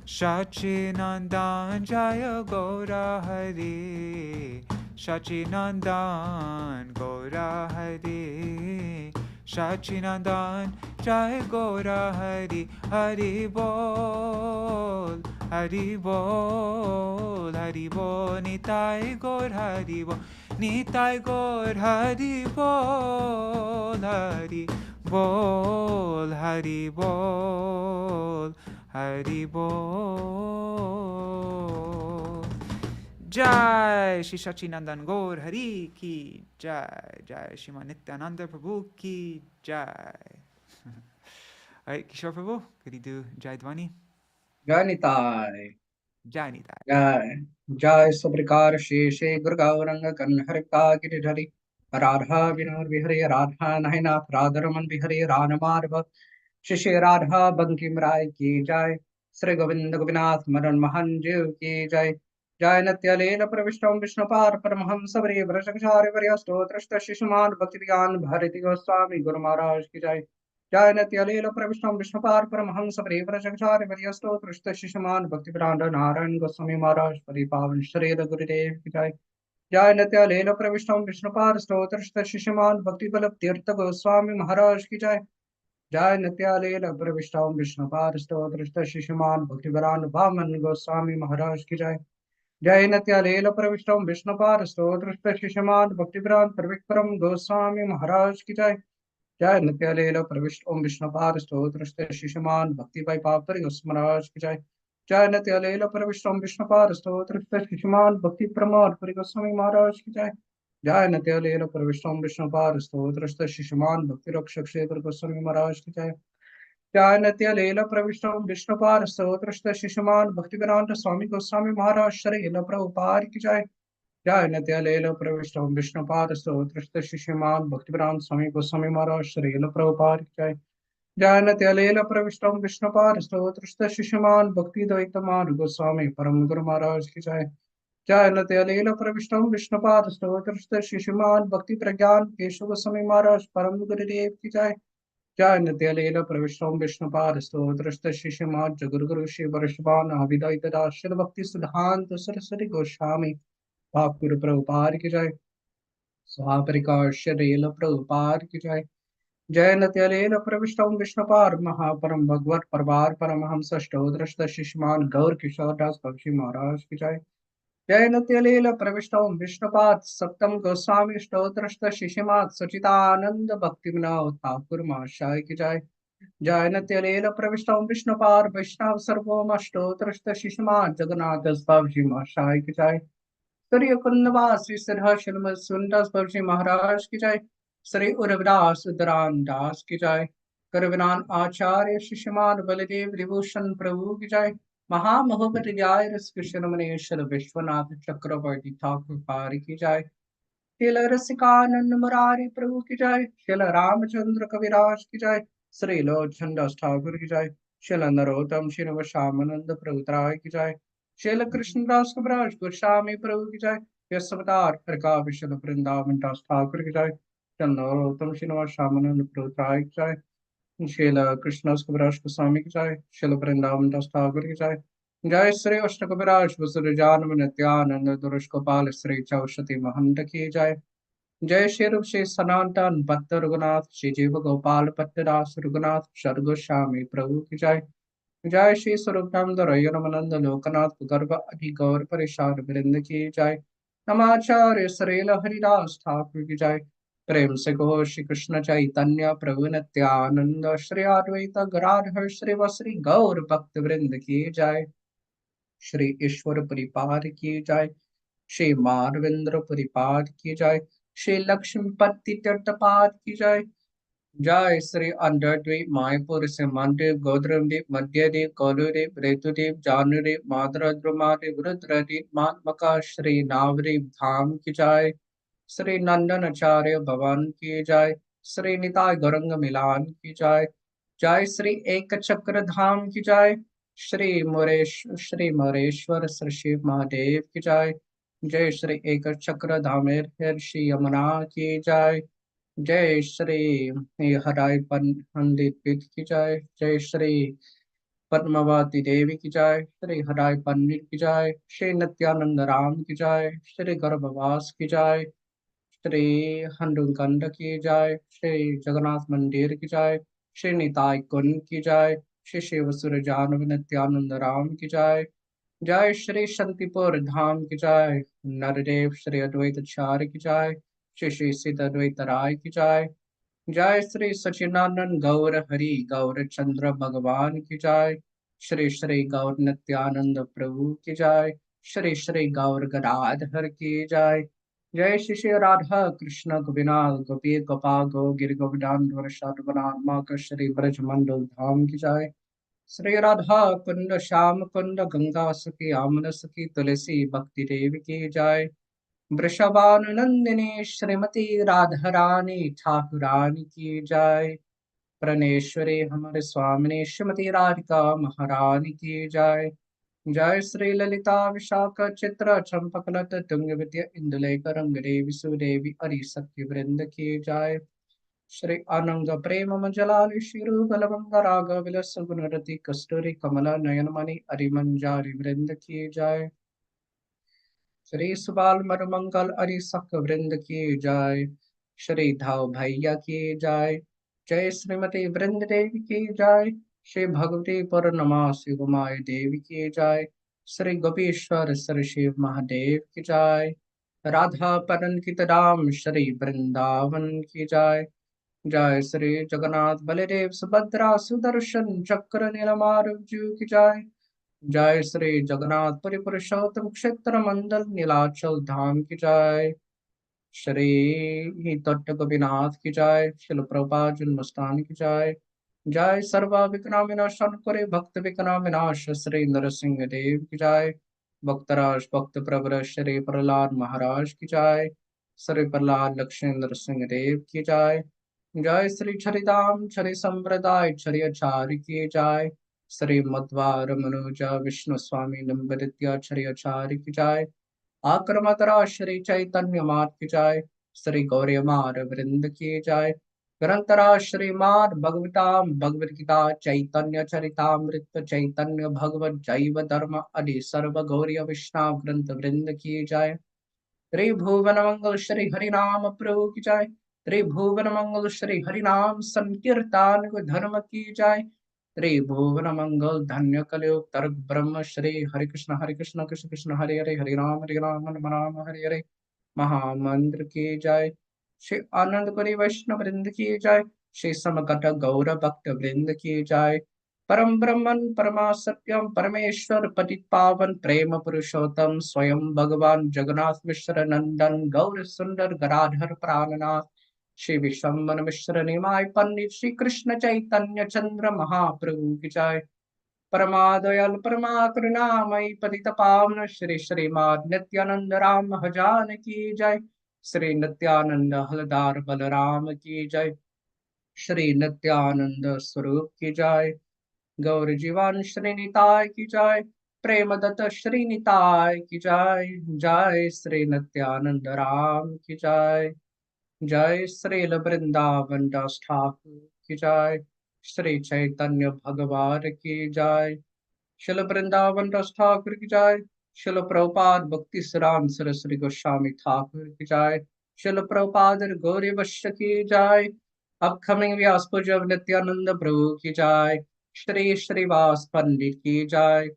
Speaker 1: Sachinandan, Jaya Gaura Hari, Sachinandan, Gaura Hari, Sachinandan, Jai Gaura Hari, Hari Bol, Hari Bol, Hari Bol, Nitai Gaur Hari Bol, Nitai Gaur Hari Bol, Hari Bol, Hari Bol, Hari Bol. Jai Shri Sachinandan Gaur Hari Ki Jai, Jai Shriman Nityananda Prabhu Ki Jai. All right, Kishore Prabhu, could you do Jai Dvani?
Speaker 2: Jai Nitai.
Speaker 1: Jai Nitai.
Speaker 2: Jai. Jai Sabrikar Sheshe Gurgauranga Kanharika Giridhari Radha Vinar Vihari Radha Nahinath Radharaman Vihari Ranamarva Shishi Radha Bankim Rai Ki Jai Sri Govinda Govinath Madan Mahanjiv Ki Jai Jai Natya Leela Pravishtam Vishnupar Paramham Sabri Vrashakshari Varyasto Trishta Shishuman Bhaktiyan Bharati Goswami Guru Maharaj Ki Jai Jai Natya Leela Pravishtam Vishnupar Paramham Sabri Vrashakshari Varyasto Trishta Shishuman Bhaktivedanta Narayan Goswami Maharaj Paripavan Shreda Gurudev Ki Jai Jai Natya Leela Pravishtam Vishnupar Stotrishta Shishuman Bhaktivalabh Tirtha Goswami Maharaj Ki Jai Jai Natya Leela Pravishtam Vishnupar Stotrishta Shishuman Bhaktivedanta Vaman Goswami Maharaj Ki Jai जय नत्यालेल प्रविष्टम विष्णुपाद स्तोत्र शिष्यमान भक्तिप्राण प्रविक्रम गोस्वामी महाराज की जय। जय नत्यालेल प्रविष्टम विष्णुपाद स्तोत्र शिष्यमान भक्ति भाई पापर महाराज की जय। जय नत्यालेल प्रविष्टम विष्णुपाद स्तोत्र शिष्यमान भक्ति प्रमाण गोस्वामी महाराज की जय। जय नत्यालेल प्रविष्टम विष्णुपाद स्तोत्र शिष्यमान भक्ति रक्षक क्षेत्र गोस्वामी महाराज की जय। जयनत्यलेल प्रविष्टम विष्णुपाद स्तोत्र शिशुमान भक्तिवेदांत स्वामी गोस्वामी महाराज श्रील प्रभुपाद की जय। जयनत्यलेल प्रविष्टम विष्णुपाद स्तोत्र शिशुमान भक्तिवेदांत स्वामी गोस्वामी महाराज श्रील प्रभुपाद की जय। जयनत्यलेल प्रविष्टम विष्णुपाद स्तोत्र शिशुमान भक्ति द्वैतमान गोस्वामी परम गुरु महाराज की जय। जयनत्यलेल प्रविष्टम विष्णुपाद स्तोत्र शिशुमान भक्ति प्रज्ञान केशव गोस्वामी महाराज परम गुरुदेव की जय। जय नित्यालेल प्रविष्टम विष्णुपाद स्तोत्र शिष्यमाद जगुरुगुरु शिव वर्षवान अविदयिता शिल भक्ति सिद्धांत सरस्वती गोस्वामी भाकुर प्रभुपाद की जय। स्वापरिकाश्यरेल प्रभुपाद की जय। जय नित्यालेल प्रविष्टम विष्णुपाद महापरम भगवत परवार परमहंस स्तोत्र शिष्यमान गौर किशोर दास बख्शी महाराज की जय। जय नित्यलील प्रविष्टम विष्णुपाद सप्तम गोस्वामी स्तोत्र शिशिमात सचितानंद भक्ति विनोद ठाकुर महाशय की जय। जय नित्यलील प्रविष्टम विष्णुपाद वैष्णव सर्वोम स्तोत्र शिशिमात जगन्नाथ जी महाशय की जय। श्री कुंदवासी सिद्ध शिलम सुंदर जी महाराज की जय। श्री उर्वदास उदरान दास की जय। करविनान आचार्य शिष्यमान बलदेव विभूषण प्रभु की जय। महामहोपति जय रस कृष्ण मनेश्वर विश्वनाथ चक्रवर्ती ठाकुर पार की जय। शिल रसिकानंद मुरारी प्रभु की जय। शिल रामचंद्र कविराज की जय। श्री लोचन दास ठाकुर की जय। शिल नरोत्तम श्री श्यामानंद प्रभुत्राय की जय। शिल कृष्णदास कविराज गोस्वामी प्रभु की जय। यशवतार हरका विशल वृंदावन दास ठाकुर की जय। शिल नरोत्तम श्री श्यामानंद प्रभुत्राय की जय। शिल कृष्णदास कविराज गोस्वामी की जय। शिल वृंदावन दास ठाकुर की जय। जय श्री अष्ट कविराज वसुर जानव नित्यानंद दुरुष गोपाल श्री चौषति महंत की जय। जय श्री रूप श्री सनातन भक्त रघुनाथ श्री जीव गोपाल पट्टदास रघुनाथ सर्गोस्वामी प्रभु की जय। जय श्री स्वरूपानंद रयनमनंद लोकनाथ गर्भ अधि गौर परिषाद वृंद की जय। नमाचार्य श्रील हरिदास ठाकुर की जय। प्रेम से कहो श्री कृष्ण चैतन्य प्रभु नित्यानंद श्री अद्वैत गदाधर श्री गौर भक्त वृंद की जय। श्री ईश्वर परिपाद की जय। श्री माधवेंद्र परिपाद की जय। श्री लक्ष्मीपति तीर्थपाद की जय। जय श्री अंडरद्वीप मायपुर से मंदिर गोद्रमदीप मध्यदीप गौरदेव रेतुदेव जानुदेव माधुरद्रुमादेव रुद्रदीप मात्मका श्री नावदीप धाम की जय। श्री नंदनाचार्य भवन की जय। श्री निताय गौरंग मिलान की जय। जय श्री एक चक्र धाम की जय। श्री मोरेश्वर श्री शिव महादेव की जय। जय श्री एक चक्र धामेर श्री यमुना की जय। जय श्री हराय पंडित पीठ की जय। जय श्री पद्मावती देवी की जय। श्री हराय पंडित की जय। श्री नित्यानंद राम की जय। श्री गर्भवास की जय। श्री हनुमंड की जय। श्री जगन्नाथ मंदिर की जय। श्री निताय कुंड की जय। श्री शिव सुर जानव नित्यानंद राम की जय। जय श्री शांतिपुर धाम की जय। नरदेव श्री अद्वैत आचार्य की जय। श्री श्री सिद्ध अद्वैत राय की जय। जय श्री सचिदानंद गौर हरि गौर चंद्र भगवान की जय। श्री श्री गौर नित्यानंद प्रभु की जय। श्री श्री गौर गदाधर की जय। जय श्री श्री राधा कृष्ण गोविंद गोपी गोपाल गो गिर गोविंद वर्षाद श्री ब्रज मंडल धाम की जय। श्री राधा कुंड श्याम कुंड गंगा सखी आमन सखी तुलसी भक्ति देव की जय। वृषभानुनंदिनी श्रीमती राधा रानी ठाकुरानी की जय। प्रणेश्वरी हमारे स्वामिनी श्रीमती राधिका महारानी की जय। जय श्री ललिता विशाख चित्र चंपकलत तुंग विद्या इंदुलेख रंग देवी सुदेवी अरि सत्य वृंद की जय। श्री अनंग प्रेम मंजलानि शिरु बलवंग राग विलस गुणरति कस्तूरी कमला नयन मणि अरिमंजारी वृंद की जय। श्री सुबाल मरुमंगल अरि सख वृंद की जय। श्री धाव भैया की जय। जय श्रीमती वृंद देवी की जय। श्री भगवती पूर्णमासी गुमाई देवी की जय। Shri Gopeshwar Sri Shiv Mahadev ki jai. Radha Padan ki tadam Shri Vrindavan ki jai. Jai Shri Jagannath Baladev Subhadra Sudarshan Chakra Nilamar Ju ki jai. जय श्री जगन्नाथ पुरी पुरुषोत्तम क्षेत्र मंडल नीलाचल धाम की जय। श्री तट्ट गोपीनाथ की जय। शिल प्रभुपाद जन्मस्थान की जय। जय सर्व विघ्न विनाशन करे भक्त विघ्न विनाश श्री नरसिंह देव की जय। भक्तराज भक्त प्रवर श्री प्रहलाद महाराज की जय। श्री प्रहलाद लक्ष्मी नरसिंह देव की जय। जय श्री छरिदाम छरि संप्रदाय छरि आचार्य की जय। श्री मध्वार मनोजा विष्णु स्वामी नंबरित्याचार्य आचार्य की जय। आक्रमतरा श्री चैतन्य मात की जय। श्री गौरी मार वृंद की जय। ग्रंथरा श्रीमान भगवताम भगवद गीता चैतन्य चरितामृत चैतन्य भगवत जैव धर्म अदि सर्व गौरी विष्णु ग्रंथ वृंद की जय। त्रिभुवन मंगल श्री हरिनाम प्रभु की जय। त्रिभुवन मंगल श्री हरिनाम संकीर्तन धर्म की जय। त्रिभुवन मंगल धन्य कलयुग तर्क ब्रह्म श्री हरि कृष्ण कृष्ण कृष्ण हरे हरे हरे राम राम हरे हरे महामंत्र की जय। श्री आनंदपुरी वैष्णव वृंद की जय। श्री समकट गौर भक्त वृंद की जय। परम ब्रह्मन परमा सत्यम परमेश्वर पतित पावन प्रेम पुरुषोत्तम स्वयं भगवान जगन्नाथ मिश्र नंदन गौर सुंदर गराधर प्राणनाथ श्री विश्वम्भर मिश्र निमाय पंडित श्री कृष्ण चैतन्य चंद्र महाप्रभु की जय। परमादयाल परमा करुणामयी पतित पावन श्री श्रीमाद नित्यानंद राम भजान की जय। श्री नित्यानंद हलदार बलराम की जय। श्री नित्यानंद स्वरूप की जय। गौर जीवन श्री निताय की जय। प्रेम दत्त श्री निताय की जय। जय श्री नित्यानंद राम की जय। जय श्री वृंदावन दास ठाकुर की जय। श्री चैतन्य भगवान की जय। शिल वृंदावन दास ठाकुर की जय। शिल प्रभुपाद भक्ति सिराम सरस्वती गोस्वामी ठाकुर की जय। शिल प्रभुपाद गौरी वश्य की जय। अपकमिंग व्यासपूज्य नित्यानंद प्रभु की जय। श्री श्रीवास पंडित की जय।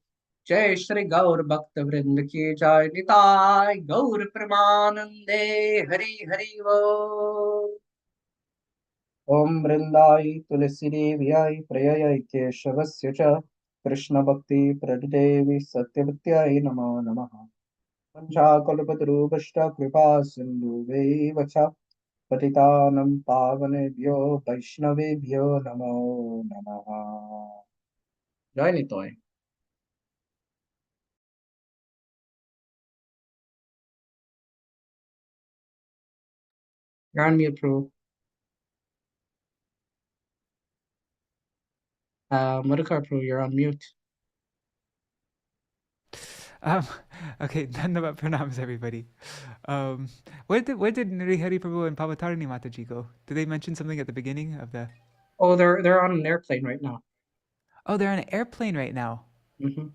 Speaker 2: जय श्री गौर भक्त वृंद की जय। निताय गौर प्रेमानंदे हरि हरि वो। ओम वृंदाई तुलसी देव्याय प्रयय केशवस्य च कृष्ण भक्ति प्रदेवी सत्यवत्याय नमो नमः। पंचाकल्पतरुभ्यश्च कृपा सिन्धुभ्यैव च पतितानं पावनेभ्यो वैष्णवेभ्यो नमो नमः। जय Nitai. You're on mute, Prabhu. Madhya-khaṇḍa, Prabhu, you're on mute.
Speaker 1: Um, okay, Dhandavat pranams, everybody. Where did Nrihari Prabhu and Pavatarani Mataji go? Did they mention something at the beginning of the...
Speaker 2: Oh, they're on an airplane right now.
Speaker 1: Oh, they're on an airplane right now.
Speaker 2: Mm-hmm.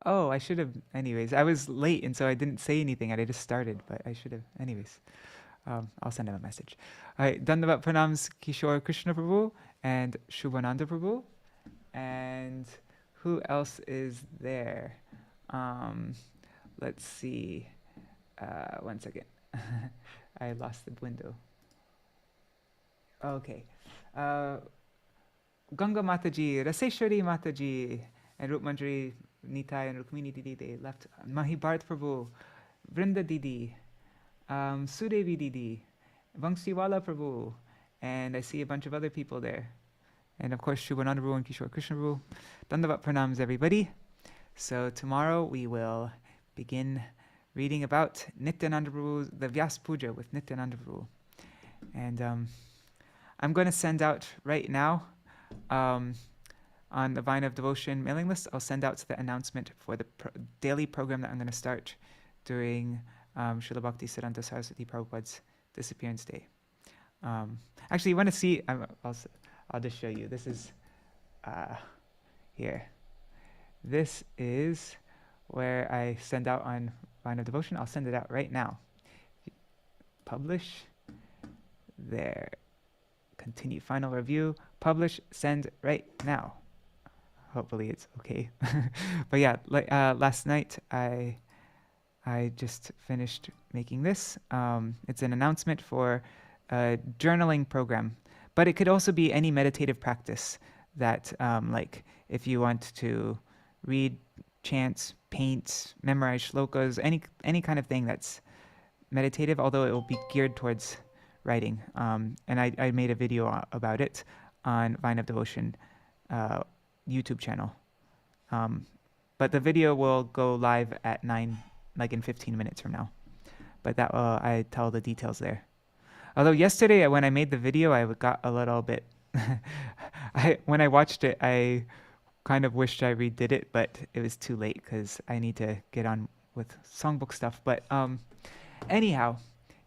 Speaker 1: Oh, I should have... Anyways, I was late, and so I didn't say anything, and I just started, but I should have... Anyways, I'll send him a message. All right, Dhandavat pranams Kishore Krishna Prabhu and Shubhananda Prabhu. And who else is there? Let's see. 1 second. I lost the window. Okay. Ganga Mataji, Raseshwari Mataji, and Rup Manjari, Nitai, and Rukmini Didi, they left. Mahi Bharat Prabhu, Vrinda Didi, Sudevi Didi, Vangsiwala Prabhu, and I see a bunch of other people there. And of course, Shubhananda Prabhu and Kishore Krishna Prabhu. Dandavat pranams, everybody. So tomorrow we will begin reading about Nityananda Prabhu, the Vyāsa-pūjā with Nityananda Prabhu. And I'm going to send out right now on the Vine of Devotion mailing list, I'll send out the announcement for the daily program that I'm going to start during Srila Bhakti Siddhanta Saraswati Prabhupada's Disappearance Day. Actually, you want to see, I'll just show you. This is here. This is where I send out on Vine of Devotion. I'll send it out right now. Publish. There. Continue final review. Publish. Send right now. hopefully it's okay. But yeah, like last night I just finished making this. It's an announcement for a journaling program, but it could also be any meditative practice that, like, if you want to read, chant, paint, memorize shlokas, any kind of thing that's meditative, although it will be geared towards writing. And I made a video about it on Vine of Devotion YouTube channel. But the video will go live at 9, like in 15 minutes from now. But that I tell the details there. Although yesterday when I made the video, I got a little bit. When I watched it, I kind of wished I redid it, but it was too late because I need to get on with songbook stuff. But anyhow,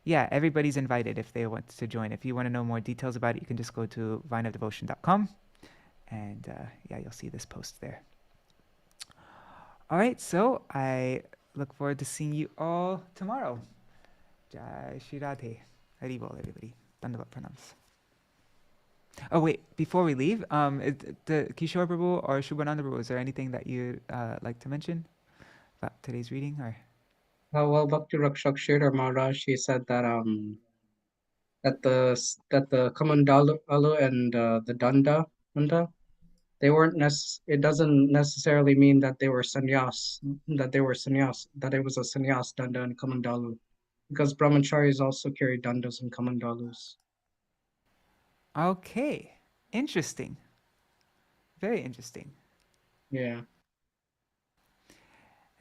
Speaker 1: yeah, everybody's invited if they want to join. If you want to know more details about it, you can just go to vineofdevotion.com, and yeah, you'll see this post there. All right, so I look forward to seeing you all tomorrow. Jai Shri Radhe. Hari Bol, everybody. Dandavat pranams. Oh wait, before we leave, the Kishore Prabhu or Shubhananda Prabhu, is there anything that you'd like to mention about today's reading? Or
Speaker 2: Well, Bhakti Rakshak Sridhar Maharaj, he said that the Kamandalu and the Danda, they weren't it doesn't necessarily mean that they were sannyas, that it was a sannyas Danda and Kamandalu, because brahmacharis also carry dandas and kamandalus.
Speaker 1: okay, interesting, very interesting.
Speaker 2: Yeah.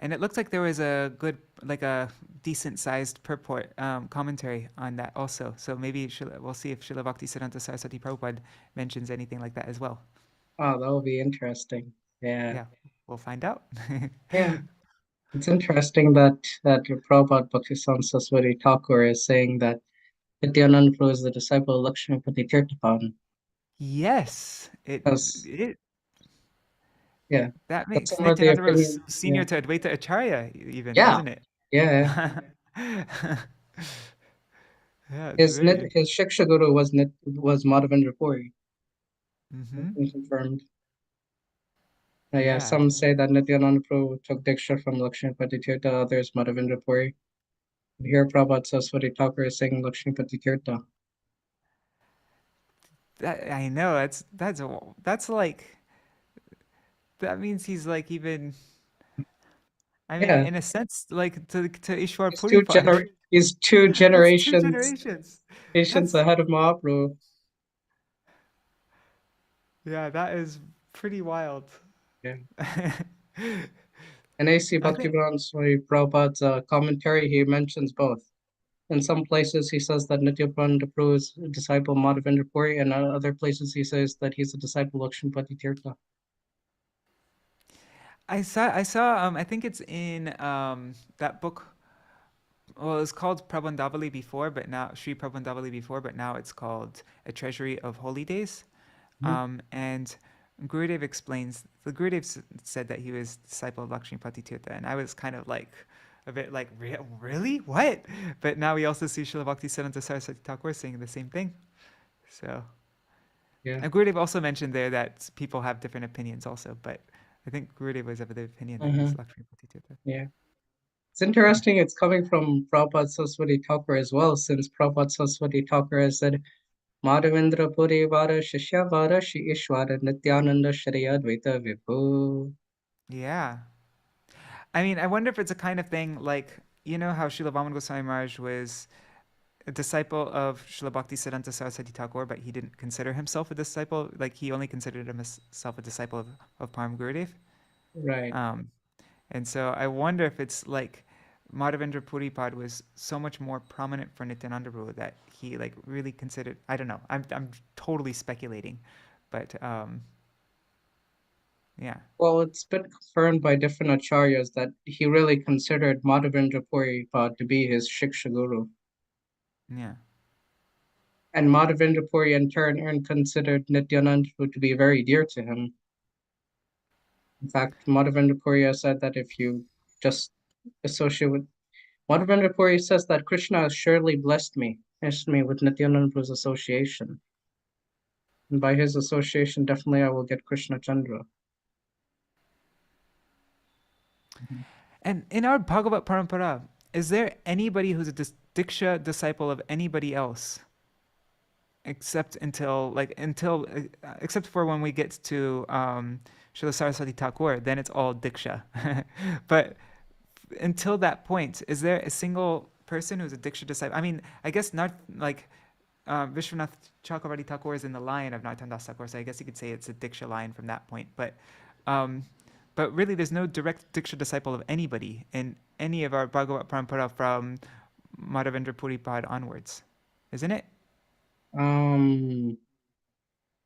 Speaker 1: And it looks like there was a good, like a decent-sized purport commentary on that also. So maybe we'll see if Srila Bhaktisiddhanta Saraswati Prabhupada mentions anything like that as well.
Speaker 2: Oh, that will be interesting. Yeah.
Speaker 1: Yeah, we'll find out.
Speaker 2: Yeah. It's interesting that Prabhupada Bhaktisiddhanta Saraswati Thakur is saying that Nityananda Prabhu is the disciple of Lakshmipati Tirthapan.
Speaker 1: Yes,
Speaker 2: Because, yeah,
Speaker 1: that
Speaker 2: that's
Speaker 1: makes
Speaker 2: some of the
Speaker 1: Nityananda Prabhu
Speaker 2: opinion.
Speaker 1: senior to Advaita Ācārya even,
Speaker 2: Yeah.
Speaker 1: doesn't it?
Speaker 2: Yeah.
Speaker 1: Yeah, it's very
Speaker 2: His Shiksha Guru was Madhavendra Puri.
Speaker 1: mm-hmm.
Speaker 2: Confirmed. Yeah,
Speaker 1: Yeah.
Speaker 2: some say that Nityananda Prabhu took Diksha from Lakshmipati Tirtha, others Madhavendra Puri. Here Prabhupada Saraswati Thakur is saying Lakshmipati Tirtha.
Speaker 1: I know that's like, that means he's like, even, I mean,
Speaker 2: Yeah,
Speaker 1: in a sense, like to Ishwar
Speaker 2: he's
Speaker 1: Puripad.
Speaker 2: he's two
Speaker 1: That's two
Speaker 2: generations
Speaker 1: generations. That's
Speaker 2: ahead of Mahaprabhu.
Speaker 1: Yeah, that is pretty wild.
Speaker 2: Yeah. And A.C.
Speaker 1: I think
Speaker 2: Bhaktivedanta Swami Prabhupada's commentary, he mentions both. In some places, he says that Nityananda Prabhu is a disciple of Madhavendra Puri, and in other places, he says that he's a disciple of Lakshmipati Tirtha.
Speaker 1: I saw I think it's in that book. Well, it's called Prabandavali before, but now Sri Prabandavali before, but now it's called A Treasury of Holy Days. And Gurudev explains, the Gurudev said that he was disciple of Lakshmipati Tirtha, and I was kind of like a bit like, really? What? But now we also see Srila Bhaktisiddhanta Saraswati Thakur saying the same thing. So,
Speaker 2: Yeah.
Speaker 1: and Gurudev also mentioned there that people have different opinions also, but I think Gurudev was of the opinion that he's Lakshmipati Tirtha.
Speaker 2: Yeah. It's interesting, it's coming from Prabhupada Saraswati Thakur as well, since Prabhupada Saraswati Thakur has said, Madhavendra Puri Vara Shishya Vara Shri Ishwara Nityananda Shri Advaita Vibhu.
Speaker 1: Yeah. I mean, I wonder if it's a kind of thing like, you know how Srila Vamana Goswami Maharaj was a disciple of Srila Bhaktisiddhanta Saraswati Thakur, but he didn't consider himself a disciple. Like, he only considered himself a disciple of Param Gurudev.
Speaker 2: Right.
Speaker 1: And so I wonder if it's like Madhavendra Puripad was so much more prominent for Nityananda Prabhu that he like really considered. I don't know. I'm totally speculating, but yeah.
Speaker 2: Well, it's been confirmed by different acharyas that he really considered Madhavendra Puripad to be his Shiksha Guru.
Speaker 1: Yeah.
Speaker 2: And Madhavendra Puri in turn considered Nityananda to be very dear to him. In fact, Madhavendra Puri said that if you just associate with Madhavendra Puri says that Krishna has surely blessed me with Nityananda's association. And by his association, definitely I will get Krishna Chandra.
Speaker 1: And in our Bhagavat Parampara, is there anybody who's a Diksha disciple of anybody else? Except except for when we get to Srila Saraswati Thakur, then it's all Diksha. But until that point, is there a single person who's a Diksha disciple? I mean, I guess not like Vishwanath Chakravarti Thakur is in the line of Narottam Das Thakur, so I guess you could say it's a Diksha line from that point. Um, but really, there's no direct Diksha disciple of anybody in any of our Bhagavat Parampara from Madhavendra Puri Pad onwards, isn't it?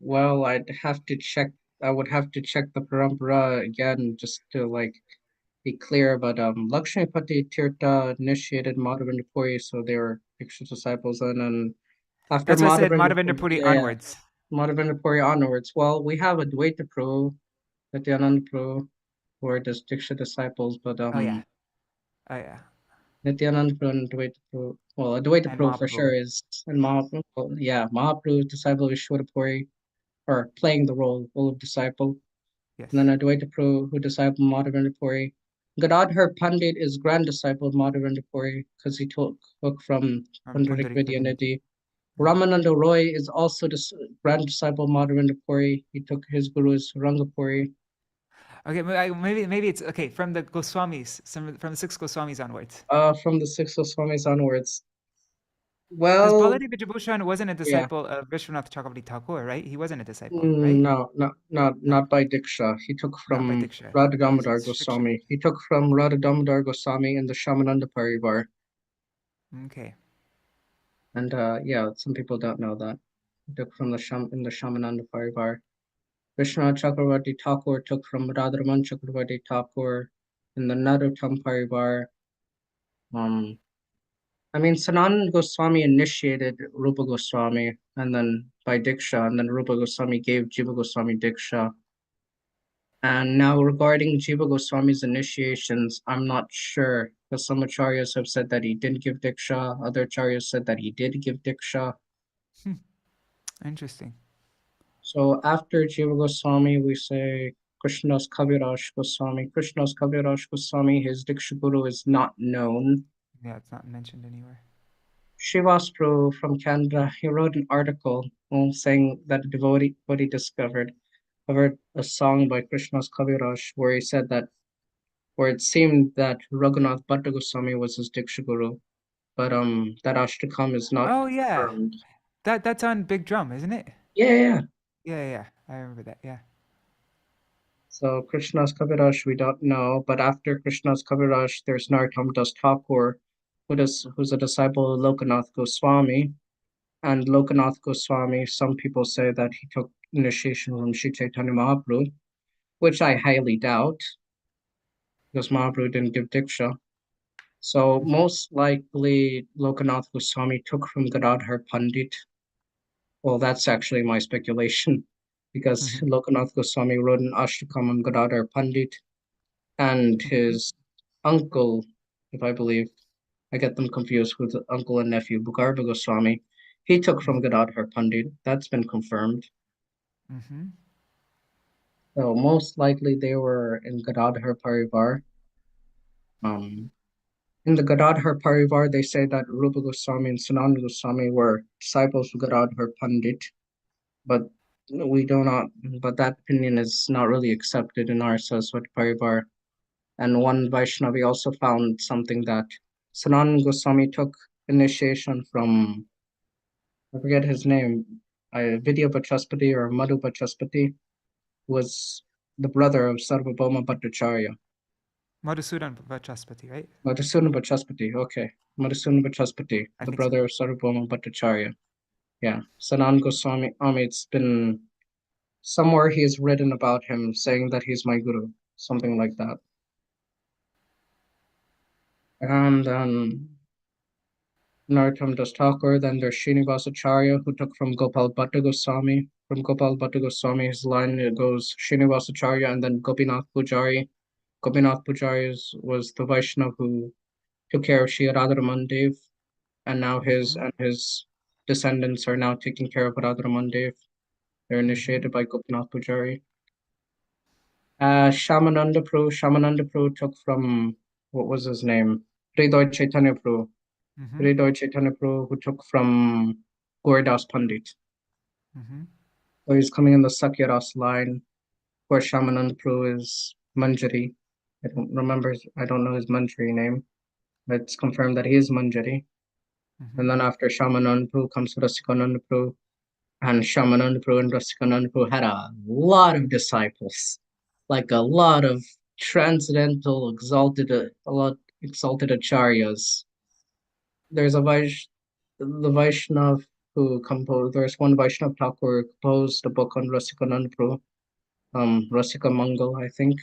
Speaker 2: Well, I'd have to check. I would have to check the parampara again just to like be clear. But Lakshmipati Tirtha initiated Madhavendra Puri, so they were Diksha disciples, and then after
Speaker 1: That's why I said
Speaker 2: Madhavendra,
Speaker 1: Madhavendra Puri
Speaker 2: yeah, yeah,
Speaker 1: onwards.
Speaker 2: Madhavendra Puri onwards. Well, we have Advaita Prabhu, Nityananda Prabhu, who are just Diksha disciples, but
Speaker 1: Oh yeah, oh yeah,
Speaker 2: Nityananda Prabhu and Advaita Prabhu. Well, Advaita
Speaker 1: and
Speaker 2: Prabhu for
Speaker 1: Mahaprabhu.
Speaker 2: sure is, and Mahaprabhu, well, yeah, Mahaprabhu, disciple of Vishwapuri, or playing the role of disciple.
Speaker 1: Yes.
Speaker 2: And then Advaita Prabhu, who disciple Madhavendra Puri. Gadadhar Pandit is grand disciple of Madhavendra Puri because he took from
Speaker 1: From
Speaker 2: Pundarik
Speaker 1: Pundarik Vidyanidhi.
Speaker 2: Vidyanidhi.
Speaker 1: Yeah.
Speaker 2: Ramananda Roy is also grand disciple of Madhavendra Puri. He took his guru is Rangapuri.
Speaker 1: Okay, maybe it's okay from the Goswamis, from the six Goswamis onwards.
Speaker 2: From the six Goswamis onwards.
Speaker 1: Because
Speaker 2: Well,
Speaker 1: Baladeva Vijabhushan wasn't a
Speaker 2: yeah.
Speaker 1: disciple of Vishwanath Chakravarti Thakur, right? He wasn't a disciple, right?
Speaker 2: No,
Speaker 1: No,
Speaker 2: not by Diksha. He took
Speaker 1: not by
Speaker 2: from
Speaker 1: Diksha.
Speaker 2: Radha
Speaker 1: It's
Speaker 2: Damodar
Speaker 1: Shiksha.
Speaker 2: Goswami. He took from Radha Damodar Goswami in the Shamananda Parivar.
Speaker 1: Okay.
Speaker 2: And yeah, some people don't know that. He took from the Shamananda Parivar. Vishwanath Chakravarti Thakur took from Radharaman Chakravarti Thakur in the Narottam Parivar. I mean, Sanananda Goswami initiated Rupa Goswami, and then by Diksha, and then Rupa Goswami gave Jiva Goswami Diksha. And now regarding Jiva Goswami's initiations, I'm not sure, because some acharyas have said that he didn't give Diksha, other acharyas said that he did give Diksha.
Speaker 1: Interesting.
Speaker 2: So after Jiva Goswami, we say Krishna's Kaviraj Goswami. Krishna's Kaviraj Goswami, his Diksha Guru is not known.
Speaker 1: Yeah, it's not mentioned anywhere.
Speaker 2: Śrīvāsa from Canada, he wrote an article saying that a devotee discovered a song by Krishna's Kaviraj where he said that, where it seemed that Raghunath Bhatta Goswami was his Diksha Guru, but that Ashtakam is not
Speaker 1: Oh yeah,
Speaker 2: confirmed.
Speaker 1: that's on Big Drum, isn't it?
Speaker 2: Yeah, yeah.
Speaker 1: Yeah. I remember that. Yeah.
Speaker 2: So Krishna's Kaviraj we don't know, but after Krishna's Kaviraj, there's Narottam Das Thakur, who's a disciple of Lokanath Goswami. And Lokanath Goswami, some people say that he took initiation from Śrī Caitanya-bhāgavata, which I highly doubt, because Mahaprabhu didn't give Diksha. So most likely Lokanath Goswami took from Gadadhar Pandit. Well, that's actually my speculation, because Lokanath Goswami wrote an Ashtakam on Gadadhar Pandit, and his uncle, if I believe, I get them confused with uncle and nephew, Bhugarva Goswami, he took from Gadadhar Pandit. That's been confirmed.
Speaker 1: Mm-hmm.
Speaker 2: So most likely they were in Gadadhar Parivar. In the Gadadhar Parivar, they say that Rupa Goswami and Sananda Goswami were disciples of Gadadhar Pandit, but we do not. But that opinion is not really accepted in our Saraswati Parivar. And one Vaishnavi also found something that Sananda Goswami took initiation from, I forget his name, Vidya Vachaspati or Madhu Vachaspati, was the brother of Sarvabhauma Bhattacharya.
Speaker 1: Madhusudan Vachaspati, right?
Speaker 2: Madhusudana Vachaspati, okay. Madhusudana Vachaspati,
Speaker 1: I
Speaker 2: the
Speaker 1: think so.
Speaker 2: brother of Sarvabhauma Bhattacharya. Yeah. Sananda Goswami, it's been somewhere he has written about him saying that he's my guru, something like that. And Narottam Das Thakur, then there's Śrīnivāsa Acārya, who took from Gopal Bhatta Goswami. From Gopal Bhatta Goswami, his line it goes Śrīnivāsa Acārya and then Gopinath Pujari. Gopinath Pujari was the Vaishnav who took care of Shri Radharaman Dev, and now his descendants are now taking care of Radharaman Dev. They're initiated by Gopinath Pujari. Shamananda Prabhu took from, what was his name? Hridoy Chaitanya Prabhu.
Speaker 1: Mm-hmm.
Speaker 2: Hridoy Chaitanya Prabhu, who took from Gauridas Pandit.
Speaker 1: Mm-hmm.
Speaker 2: So he's coming in the Sakyaras line, where Shamananda Prabhu is Manjari. I don't know his Manjari name, but it's confirmed that he is Manjari.
Speaker 1: Mm-hmm.
Speaker 2: And then after Shamananda Prabhu comes Rasikananda Prabhu, and Shamananda Prabhu and Rasikananda Prabhu had a lot of disciples, like a lot of transcendental, exalted acharyas. There's the Vaishnav who composed. There's one Vaishnav Thakur who composed a book on Rasikananda Prabhu, Rasika Mangal, I think.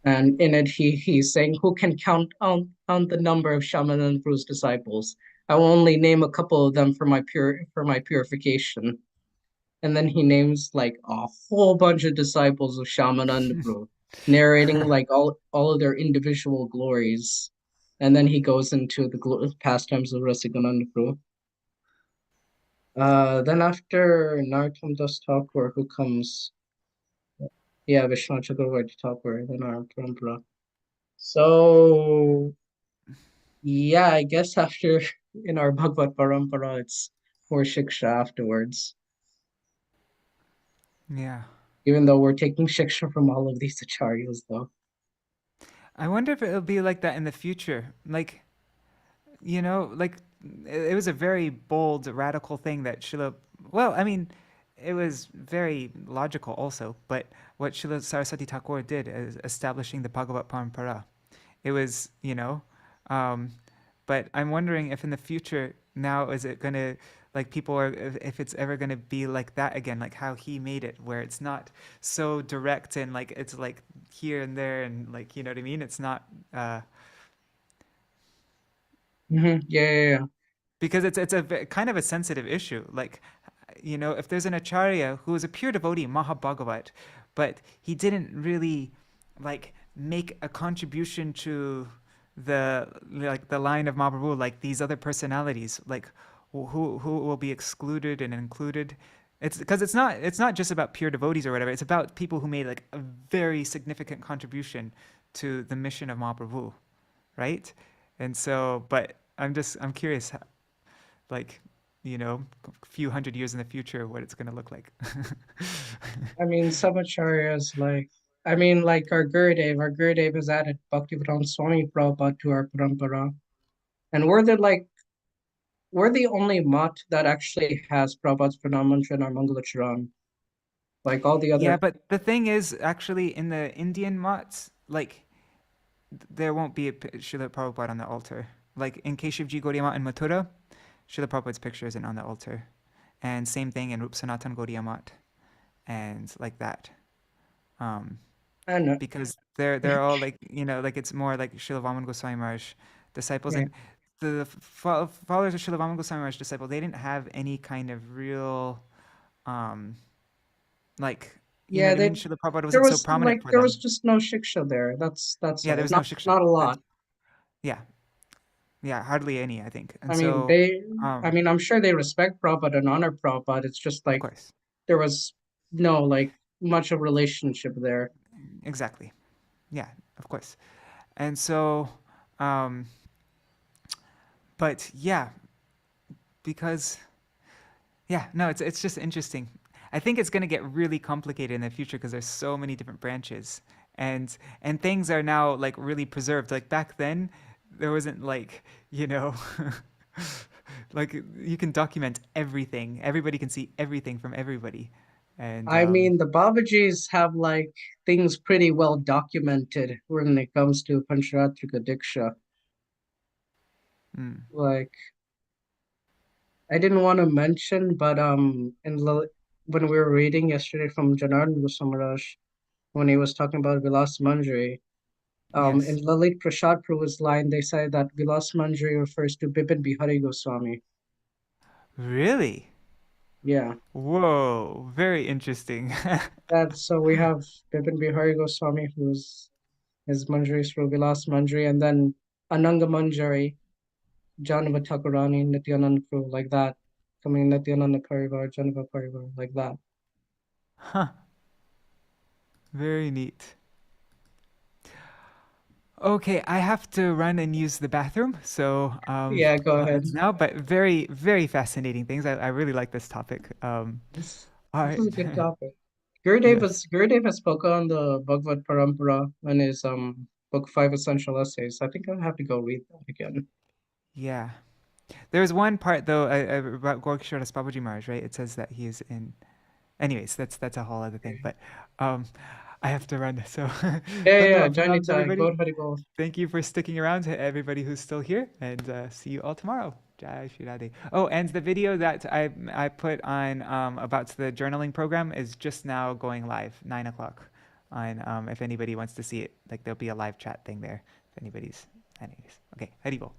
Speaker 2: And in it, he's saying, "Who can count the number of Shamananda Prabhu's disciples? I will only name a couple of them for my purification." And then he names like a whole bunch of disciples of Shamananda Prabhu, narrating like all of their individual glories. And then he goes into the pastimes of Rasikananda Prabhu. Then after Narottam Das Thakur, who comes? Yeah, Vishnu Chakravarti Thakur, then our Parampara. So yeah, I guess after in our Bhagavad Parampara, it's more Shiksha afterwards.
Speaker 1: Yeah.
Speaker 2: Even though we're taking Shiksha from all of these acharyas, though.
Speaker 1: I wonder if it'll be like that in the future. Like, like it was a very bold, radical thing that Srila. Well, I mean, it was very logical also, but what Srila Saraswati Thakur did is establishing the Bhagavad Parampara. It was, um, but I'm wondering if in the future now is it gonna like people are if it's ever gonna be like that again, like how he made it, where it's not so direct and like it's like here and there and like you know what I mean. It's not
Speaker 2: Yeah.
Speaker 1: because it's a kind of a sensitive issue. Like, if there's an acharya who is a pure devotee, Mahabhagavat, but he didn't really like make a contribution to the line of Mahaprabhu like these other personalities, like who will be excluded and included. It's because it's not just about pure devotees or whatever. It's about people who made like a very significant contribution to the mission of Mahaprabhu, right? And so, but I'm curious like, a few hundred years in the future, what it's going to look like.
Speaker 2: I mean, some acharyas like our Gurudev has added Bhaktivedanta Swami Prabhupada to our parampara. And we're the only mat that actually has Prabhupada's Pranam and our Mangalacharan. Like all the
Speaker 1: Yeah,
Speaker 2: other,
Speaker 1: but the thing is, actually, in the Indian mats, like, there won't be a Srila Prabhupada on the altar. Like, in Keshivji Gaudiya Mat in Mathura, Srila Prabhupada's picture isn't on the altar. And same thing in Rup Sanatan Gaudiya Mat, and like that. Um,
Speaker 2: I know,
Speaker 1: because they're all like like it's more like Srila Vaman Goswami Maharaj disciples
Speaker 2: yeah.
Speaker 1: and the followers of Srila Vaman Goswami Maharaj disciples, they didn't have any kind of real um like you know
Speaker 2: Yeah,
Speaker 1: what I mean. Srila Prabhupada wasn't so prominent for
Speaker 2: there was
Speaker 1: them.
Speaker 2: just no shiksha there. That's
Speaker 1: Yeah, there
Speaker 2: all.
Speaker 1: was no shiksha.
Speaker 2: Not a
Speaker 1: That's
Speaker 2: lot.
Speaker 1: yeah, yeah, hardly any I think. And
Speaker 2: I mean,
Speaker 1: so
Speaker 2: I'm sure they respect Prabhupada and honor Prabhupada. It's just
Speaker 1: of
Speaker 2: like
Speaker 1: course,
Speaker 2: there was no like much of relationship there.
Speaker 1: exactly, yeah, of course. And so um but yeah, because yeah, no, it's just interesting. I think it's going to get really complicated in the future because there's so many different branches, and things are now like really preserved. Like back then, there wasn't like you know, like you can document everything. Everybody can see everything from everybody, and
Speaker 2: I mean, the Babajis have like things pretty well documented when it comes to Pancharatrika Diksha.
Speaker 1: mm,
Speaker 2: Like, I didn't want to mention, but when we were reading yesterday from Janardhan Goswamiraj, when he was talking about Vilas Manjari, in
Speaker 1: yes,
Speaker 2: Lalit Prasad Prabhu's line, they say that Vilas Manjari refers to Bipin Bihari Goswami.
Speaker 1: really,
Speaker 2: Yeah,
Speaker 1: whoa, very interesting.
Speaker 2: so we have Bipin Bihari Goswami, who's his Manjari is through Vilas Manjari, and then Ananga Manjari, Janava Thakurani, Nityananda Prabhu, like that. Coming Nityananda Parivar, Janava Parivar, like that.
Speaker 1: Huh. Very neat. Okay, I have to run and use the bathroom, so
Speaker 2: Yeah, go
Speaker 1: I'll
Speaker 2: ahead.
Speaker 1: end now. But very, very fascinating things. I really like this topic. All
Speaker 2: This
Speaker 1: right.
Speaker 2: is a good topic.
Speaker 1: Yes.
Speaker 2: Gurudev has spoken on the Bhagavad Parampara in his book Five Essential Essays. I think I'll have to go read that again.
Speaker 1: Yeah. There was one part though about Gorkshora Babaji Maharaj, right? It says that he is in. Anyways, that's a whole other thing.
Speaker 2: Okay.
Speaker 1: But um, I have to run. So,
Speaker 2: Yeah.
Speaker 1: Dandava
Speaker 2: Johnny
Speaker 1: pranams,
Speaker 2: Tag,
Speaker 1: everybody.
Speaker 2: Gaur Hari Bol.
Speaker 1: Thank you for sticking around to everybody who's still here, and see you all tomorrow. Jai Shri Radhe. Oh, and the video that I put on about the journaling program is just now going live, 9 o'clock. On if anybody wants to see it, like there'll be a live chat thing there. If anybody's, anyways. Okay, Haribol.